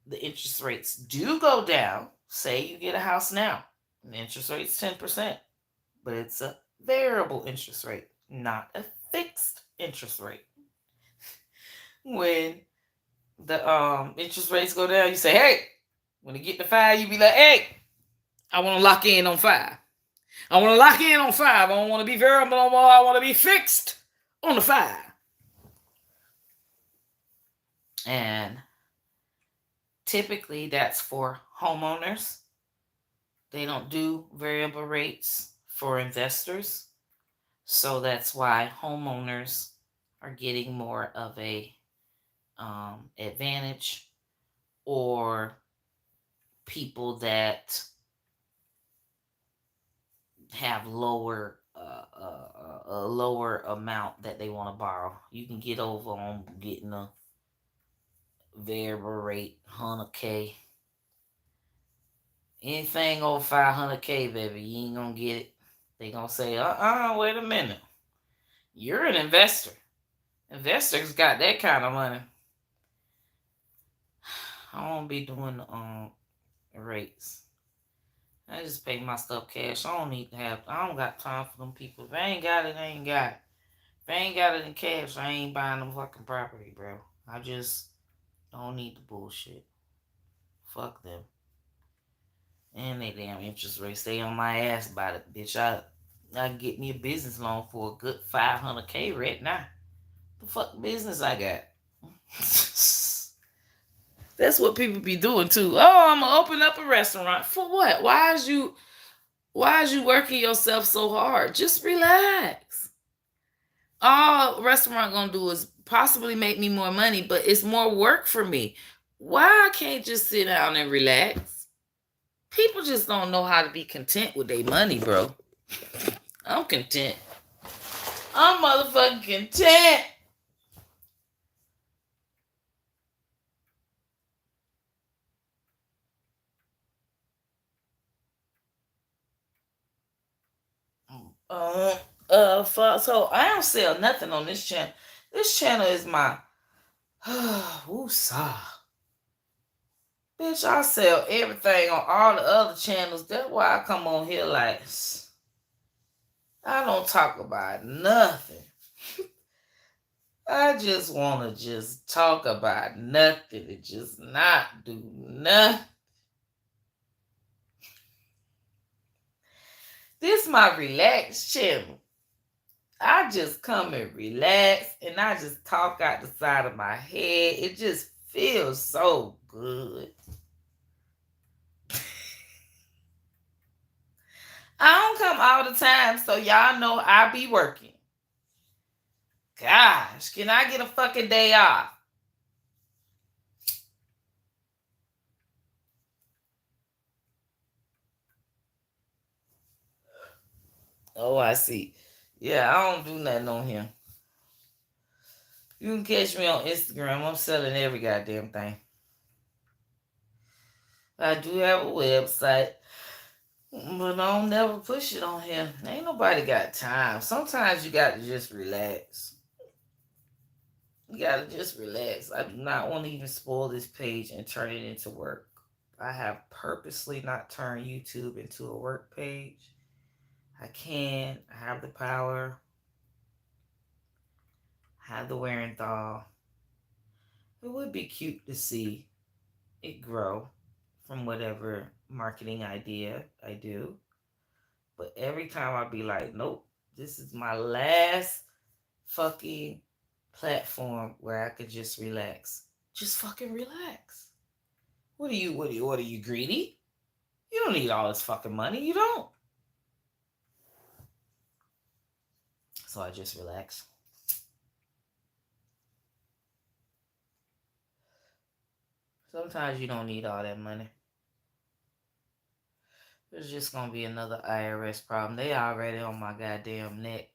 the interest rates do go down, say you get a house now The interest rate's 10%, but it's a variable interest rate, not a fixed interest rate. When the interest rates go down, you say, hey, when it get to 5, you be like, hey, I want to lock in on 5. I want to lock in on 5. I don't want to be variable no more. I want to be fixed on the 5. And typically that's for homeowners. They don't do variable rates for investors. So that's why homeowners are getting more of a advantage, or people that have a lower amount that they want to borrow. You can get over on getting a variable rate 100K. Anything over 500K, baby, you ain't gonna get it. They gonna say, wait a minute. You're an investor. Investors got that kind of money. I won't be doing rates. I just pay my stuff cash. I don't got time for them people. If I ain't got it, I ain't got it. If I ain't got it in cash, I ain't buying them fucking property, bro. I just don't need the bullshit. Fuck them. And they damn interest rate stay on my ass about it, bitch. I can get me a business loan for a good 500K right now. The fuck business I got? That's what people be doing too. Oh, I'm gonna open up a restaurant. For what? Why is you working yourself so hard? Just relax. All a restaurant gonna do is possibly make me more money, but it's more work for me. Why I can't just sit down and relax? People just don't know how to be content with their money, bro. I'm content. I'm motherfucking content. So I don't sell nothing on this channel. This channel is my woosah. Bitch, I sell everything on all the other channels. That's why I come on here like I don't talk about nothing. I just want to just talk about nothing and just not do nothing. This is my relaxed channel. I just come and relax and I just talk out the side of my head. It just feels so good. I don't come all the time, so y'all know I be working. Gosh, can I get a fucking day off? Oh, I see. Yeah, I don't do nothing on here. You can catch me on Instagram. I'm selling every goddamn thing. I do have a website, but I don't never push it on here. Ain't nobody got time. Sometimes you got to just relax. You got to just relax. I do not want to even spoil this page and turn it into work. I have purposely not turned YouTube into a work page. I can. I have the power. I have the wherewithal. It would be cute to see it grow from whatever marketing idea I do. But every time I'd be like, nope, this is my last fucking platform where I could just relax. Just fucking relax. What are you greedy? You don't need all this fucking money. You don't. So I just relax. Sometimes you don't need all that money. There's just gonna be another IRS problem. They already on my goddamn neck.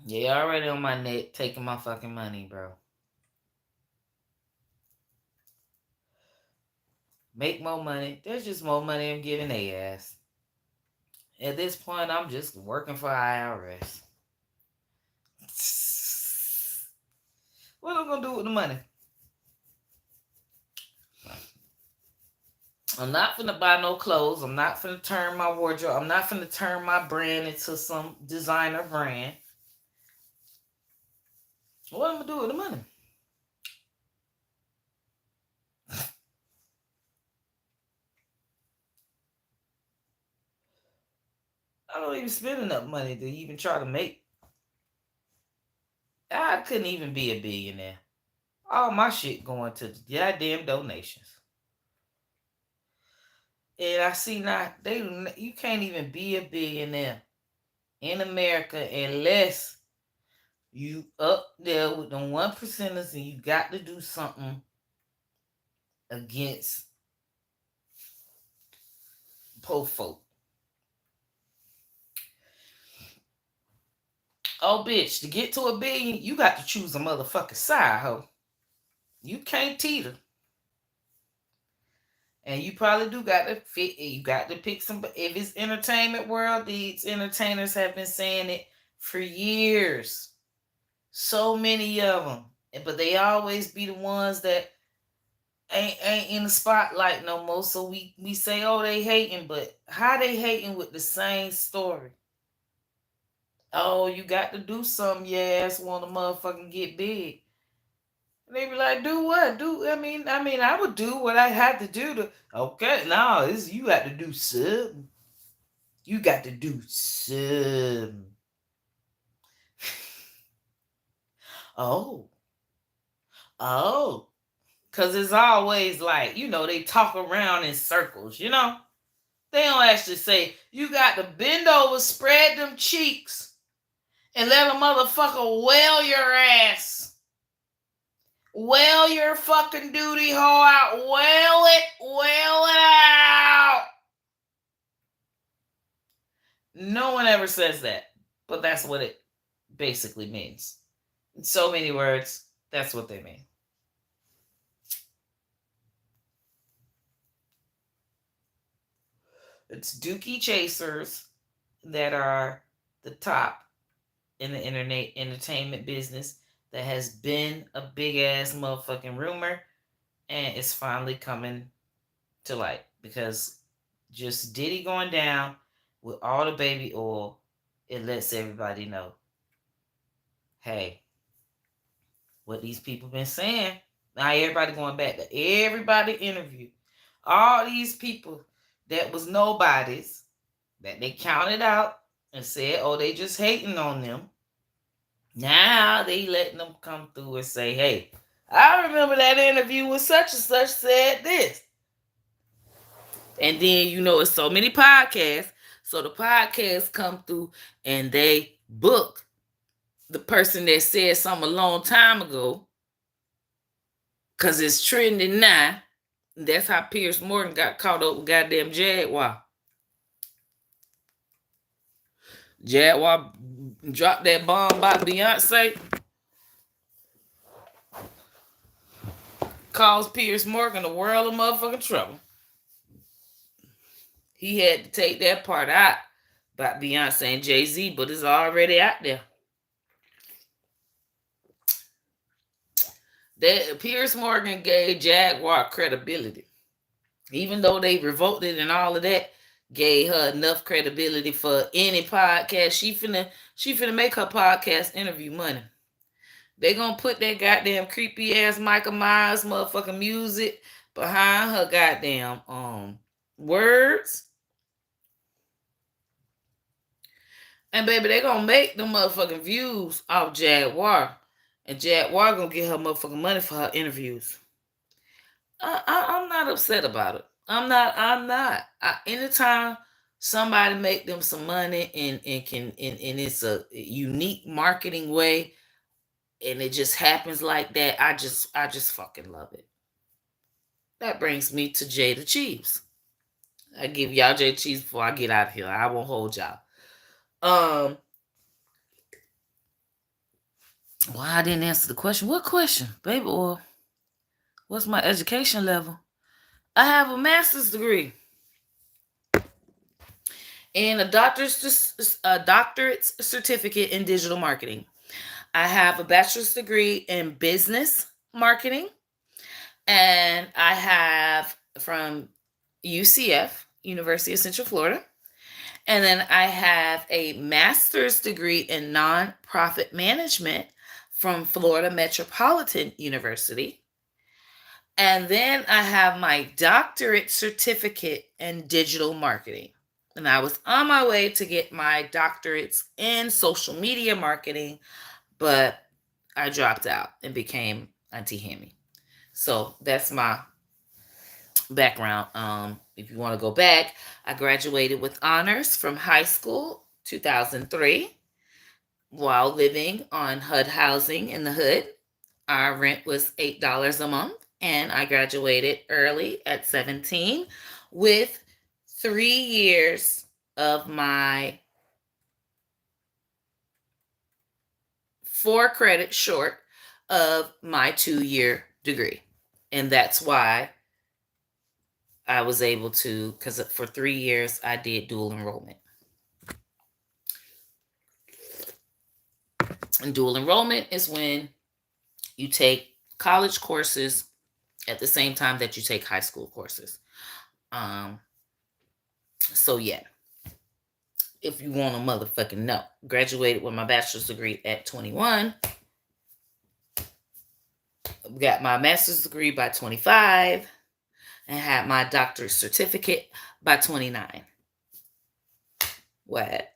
They already on my neck taking my fucking money, bro. Make more money. There's just more money I'm giving their ass. At this point, I'm just working for IRS. What am I gonna do with the money? I'm not finna buy no clothes. I'm not finna turn my wardrobe. I'm not finna turn my brand into some designer brand. What am I gonna do with the money? I don't even spend enough money to even try to make. I couldn't even be a billionaire. All my shit going to the goddamn donations. And I see now you can't even be a billionaire in America unless you up there with the 1%ers and you got to do something against poor folk. Oh, bitch, to get to a billion, you got to choose a motherfucking side, ho. You can't teeter. And you probably do got to fit. You got to pick some. If it's entertainment world, these entertainers have been saying it for years. So many of them, but they always be the ones that ain't in the spotlight no more. So we say, oh, they hating, but how they hating with the same story? Oh, you got to do something, your ass want to motherfucking get big. They be like, do what? I would do what I had to do to. Okay, no, this you got to do something. You got to do something. Oh, oh, because it's always like they talk around in circles. They don't actually say you got to bend over, spread them cheeks, and let a motherfucker wail your ass. Wail your fucking duty hole out. Wail it out. No one ever says that, but that's what it basically means. In so many words, that's what they mean. It's dookie chasers that are the top in the internet entertainment business that has been a big ass motherfucking rumor, and it's finally coming to light because just Diddy going down with all the baby oil, it lets everybody know, hey, what these people been saying. Now everybody going back to everybody interviewed. All these people that was nobodies that they counted out and said, oh, they just hating on them. Now they letting them come through and say, hey, I remember that interview with such and such said this. And then, it's so many podcasts. So the podcasts come through and they book the person that said something a long time ago because it's trending now. That's how Piers Morgan got caught up with goddamn Jaguar. Jaguar dropped that bomb about Beyonce. Caused Piers Morgan a world of motherfucking trouble. He had to take that part out about Beyonce and Jay-Z, but it's already out there. That Piers Morgan gave Jaguar credibility. Even though they revolted and all of that, gave her enough credibility for any podcast. She finna make her podcast interview money. They gonna put that goddamn creepy ass Michael Myers motherfucking music behind her goddamn words. And baby, they gonna make the motherfucking views off Jaguar. And Jaguar gonna get her motherfucking money for her interviews. I'm not upset about it. I'm not. Anytime somebody make them some money and it's a unique marketing way and it just happens like that, I just fucking love it. That brings me to Jada Chiefs. I give y'all Jada Chiefs before I get out of here. I won't hold y'all. Why I didn't answer the question? What question, baby? Or what's my education level? I have a master's degree and a doctorate certificate in digital marketing. I have a bachelor's degree in business marketing, and I have from UCF, University of Central Florida. And then I have a master's degree in nonprofit management from Florida Metropolitan University. And then I have my doctorate certificate in digital marketing. And I was on my way to get my doctorates in social media marketing, but I dropped out and became Auntie Hammy. So that's my background. If you want to go back, I graduated with honors from high school 2003 while living on HUD housing in the hood. Our rent was $8 a month, and I graduated early at 17 with 3 years of my 4 credits short of my 2-year degree. And that's why I was able to, because for 3 years I did dual enrollment. And dual enrollment is when you take college courses at the same time that you take high school courses. So yeah, if you want to motherfucking know, graduated with my bachelor's degree at 21. Got my master's degree by 25 and had my doctorate certificate by 29. What?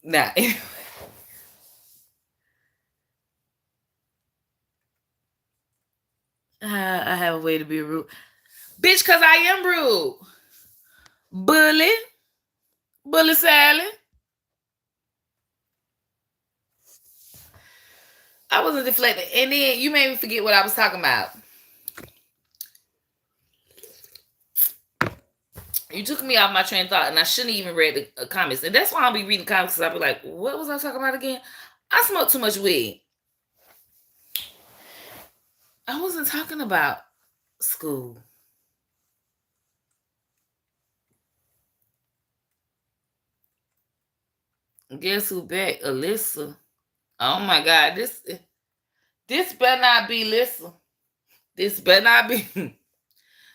Nah. I have a way to be rude. Bitch, because I am rude. Bully Sally. I wasn't deflecting. And then you made me forget what I was talking about. You took me off my train of thought, and I shouldn't even read the comments. And that's why I'll be reading comments, because I'll be like, what was I talking about again? I smoke too much weed. I wasn't talking about school. Guess who back? Alyssa. Oh my God, this better not be Lissa. This better not be.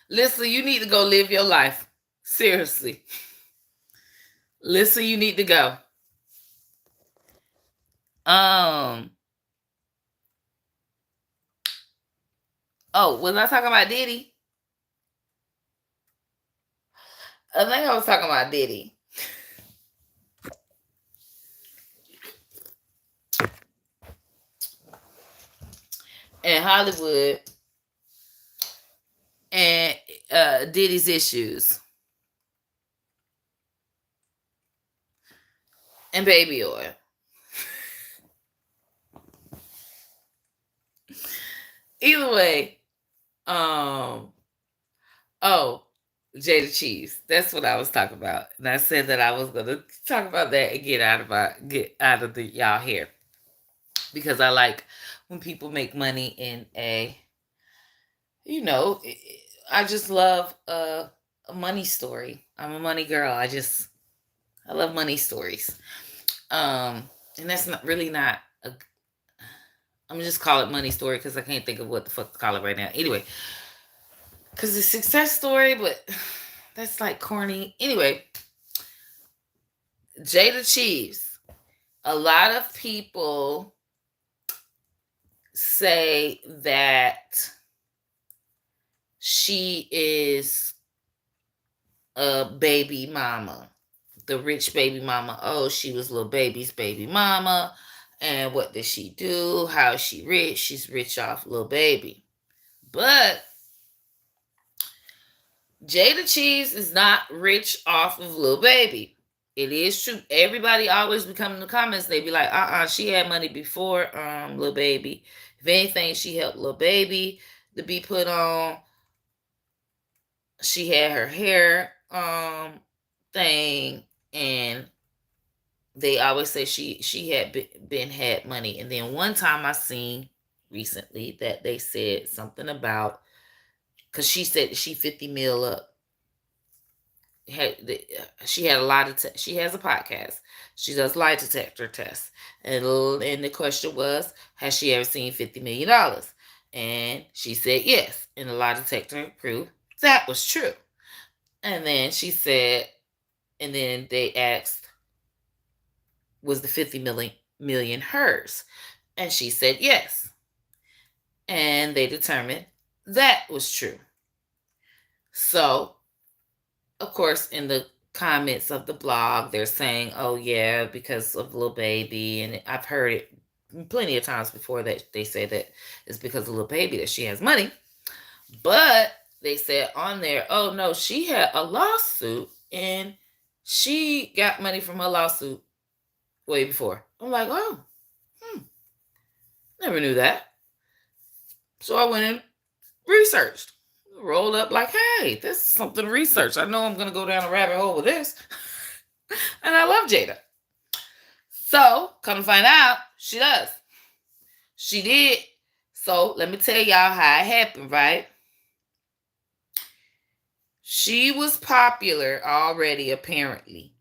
Lissa, you need to go live your life. Seriously. Lissa, you need to go. Oh, was I talking about Diddy? I think I was talking about Diddy. And Hollywood and Diddy's issues. And baby oil. Either way, Jada Cheese. That's what I was talking about. And I said that I was gonna talk about that and get out of the y'all hair. Because I like when people make money in a, I just love a money story. I'm a money girl. I love money stories. And that's not I'm gonna just call it money story because I can't think of what the fuck to call it right now. Anyway, because it's a success story, but that's like corny. Anyway, Jada Cheese. A lot of people say that she is a baby mama, the rich baby mama. Oh, she was Lil Baby's baby mama. And what did she do? How is she rich? She's rich off Lil Baby. But Jada Cheese is not rich off of Lil Baby. It is true. Everybody always be coming in the comments. They be like, she had money before Lil Baby. If anything, she helped Lil Baby to be put on. She had her hair thing, and they always say she had had money. And then one time I seen recently that they said something about, because she said she 50 mil up. She had a lot of she has a podcast. She does lie detector tests, and the question was, has she ever seen $50 million? And she said yes, and the lie detector proved That was true. And then she said, and then they asked, was the 50 million hers? And she said yes. And they determined that was true. So, of course, in the comments of the blog, they're saying, oh, yeah, because of Lil Baby. And I've heard it plenty of times before that they say that it's because of Lil Baby that she has money. But they said on there, oh, no, she had a lawsuit and she got money from her lawsuit way before. I'm like, oh, never knew that. So I went and researched. Rolled up like, hey, this is something to research. I know I'm going to go down a rabbit hole with this. And I love Jada. So, come to find out, she does. She did. So, let me tell y'all how it happened, right? She was popular already, apparently.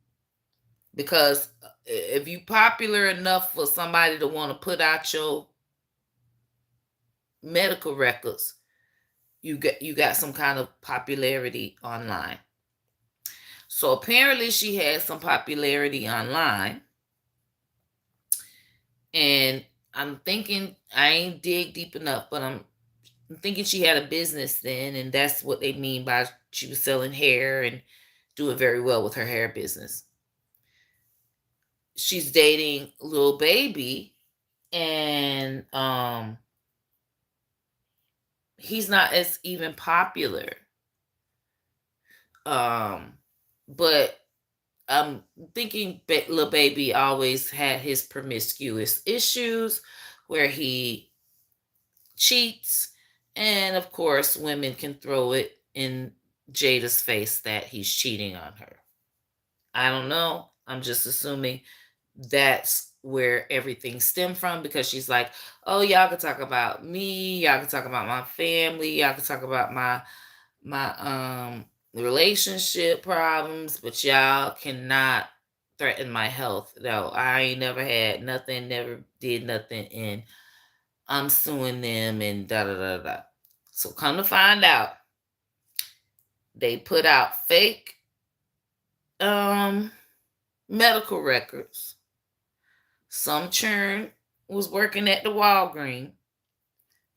Because if you popular enough for somebody to want to put out your medical records, you got some kind of popularity online. So apparently she had some popularity online. And I'm thinking, I ain't dig deep enough, but I'm thinking she had a business then, and that's what they mean by she was selling hair and doing very well with her hair business. She's dating Lil Baby, and he's not as even popular. But I'm thinking Lil Baby always had his promiscuous issues where he cheats, and of course women can throw it in Jada's face that he's cheating on her. I don't know. I'm just assuming that's where everything stemmed from, because she's like, oh, y'all can talk about me, y'all can talk about my family, y'all can talk about my relationship problems, but y'all cannot threaten my health. No, I ain't never had nothing, never did nothing, and I'm suing them and da da da da. So come to find out, they put out fake medical records. Some churn was working at the Walgreens,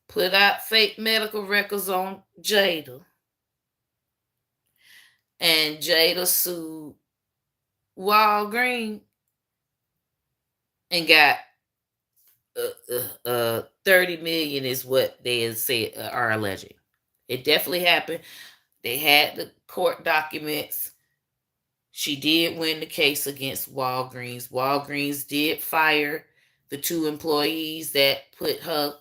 put out fake medical records on Jada, and Jada sued Walgreens and got 30 million is what they say are alleging. It definitely happened. They had the court documents. She did win the case against Walgreens. Walgreens did fire the 2 employees that put her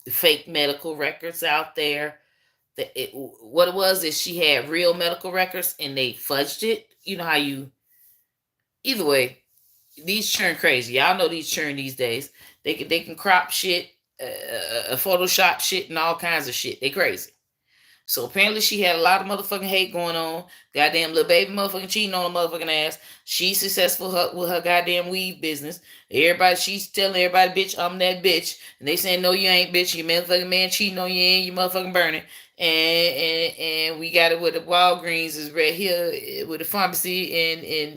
fake medical records out there. What it was is she had real medical records and they fudged it. You know how you... Either way, these churn crazy. Y'all know these churn these days. They can crop shit, Photoshop shit, and all kinds of shit. They crazy. So apparently she had a lot of motherfucking hate going on. Goddamn Lil Baby motherfucking cheating on her motherfucking ass. She's successful with her goddamn weave business. Everybody, she's telling everybody, bitch, I'm that bitch. And they saying, no, you ain't, bitch. You motherfucking man cheating on you and you motherfucking burning. And we got it with the Walgreens is right here with the pharmacy.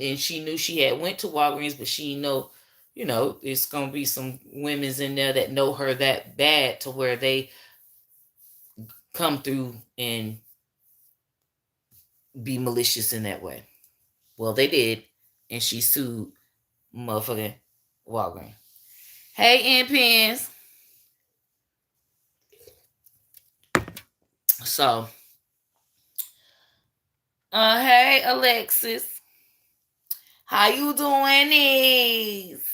And she knew she had went to Walgreens, but she know, it's going to be some women's in there that know her that bad to where they come through and be malicious in that way. Well, they did, and she sued motherfucking Walgreens. Hey, N Pens. So, hey, Alexis. How you doing these?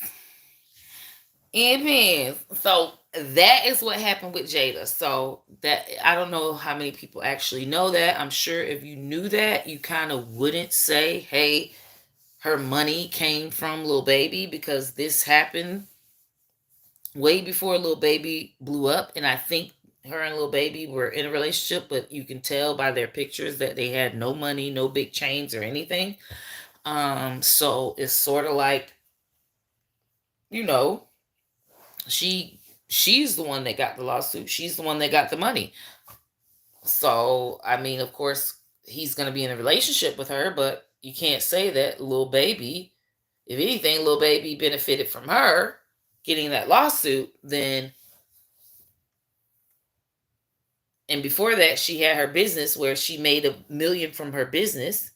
N Pens. So, that is what happened with Jada. So that, I don't know how many people actually know that. I'm sure if you knew that, you kind of wouldn't say, hey, her money came from Lil Baby, because this happened way before Lil Baby blew up. And I think her and Lil Baby were in a relationship, but you can tell by their pictures that they had no money, no big chains or anything. So it's sort of like, she's the one that got the lawsuit. She's the one that got the money. So, I mean, of course, he's going to be in a relationship with her, but you can't say that Lil Baby, if anything, Lil Baby benefited from her getting that lawsuit. Then, and before that, she had her business where she made $1 million from her business.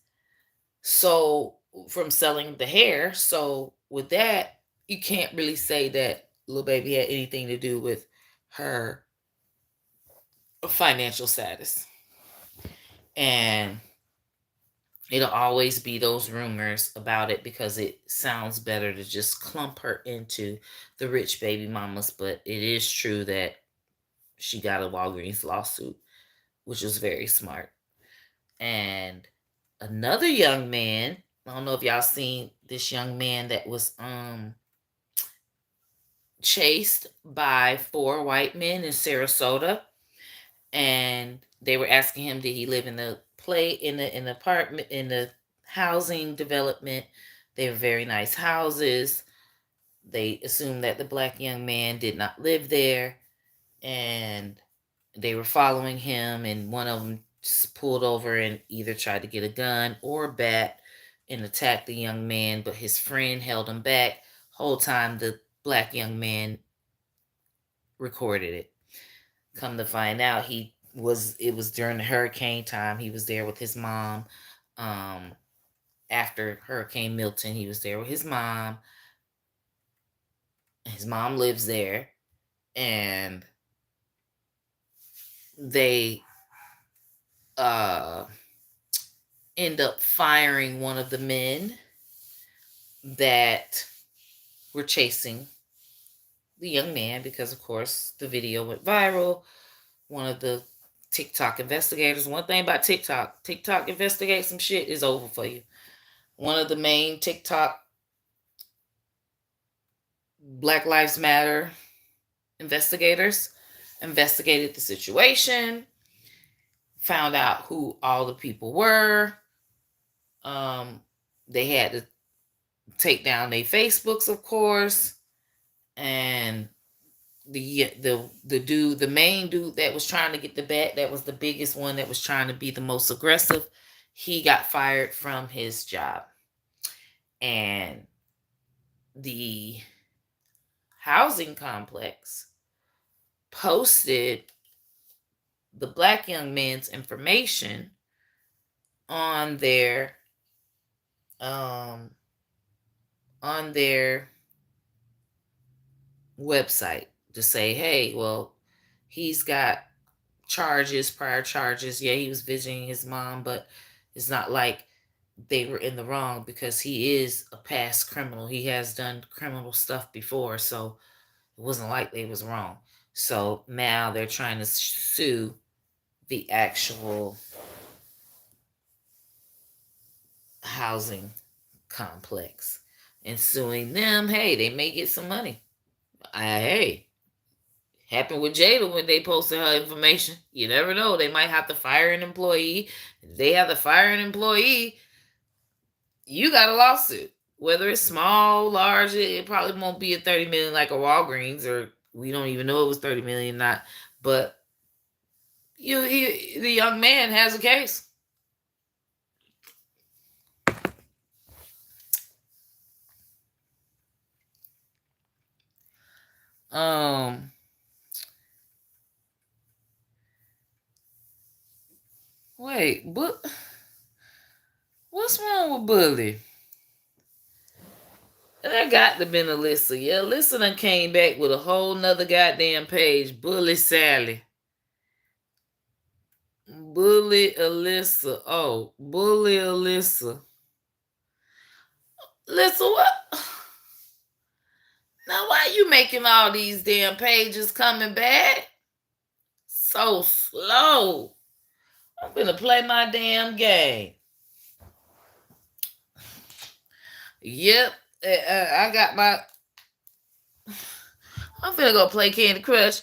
So, from selling the hair. So, with that, you can't really say that Lil Baby had anything to do with her financial status. And it'll always be those rumors about it because it sounds better to just clump her into the rich baby mamas. But it is true that she got a Walgreens lawsuit, which was very smart. And another young man, I don't know if y'all seen this young man that was chased by 4 white men in Sarasota, and they were asking him, did he live in the apartment, in the housing development? They were very nice houses. They assumed that the black young man did not live there, and they were following him, and one of them just pulled over and either tried to get a gun or a bat and attack the young man, but his friend held him back. Whole time the black young man recorded it. Come to find out, it was during the hurricane time. He was there with his mom. After Hurricane Milton, he was there with his mom. His mom lives there, and they end up firing one of the men that were chasing the young man because, of course, the video went viral. One of the TikTok investigators, one thing about TikTok investigates some shit, is over for you. One of the main TikTok Black Lives Matter investigators investigated the situation, found out who all the people were. They had to take down their Facebooks, of course, and the main dude that was trying to get the bat, that was the biggest one, that was trying to be the most aggressive, he got fired from his job. And the housing complex posted the black young man's information on their website to say, hey, well, he's got prior charges. Yeah, he was visiting his mom, but it's not like they were in the wrong because he is a past criminal. He has done criminal stuff before, so it wasn't like they was wrong. So now they're trying to sue the actual housing complex, and suing them. Hey, they may get some money. Hey, happened with Jada when they posted her information. You never know. They might have to fire an employee. If they have to fire an employee, you got a lawsuit. Whether it's small, large, it probably won't be a 30 million like a Walgreens, or we don't even know it was 30 million, not. But the young man has a case. Wait, but what's wrong with Bully? That got to been Alyssa. Yeah, Alyssa done came back with a whole nother goddamn page. Bully Sally. Bully Alyssa. Oh, Bully Alyssa. Alyssa, what? Now, why you making all these damn pages coming back? So slow. I'm gonna play my damn game. Yep. I got my... I'm finna go play Candy Crush.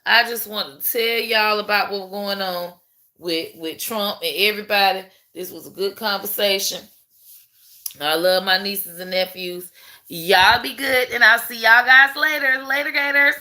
I just wanted to tell y'all about what's going on with Trump and everybody. This was a good conversation. I love my nieces and nephews. Y'all be good, and I'll see y'all guys later. Later, gators.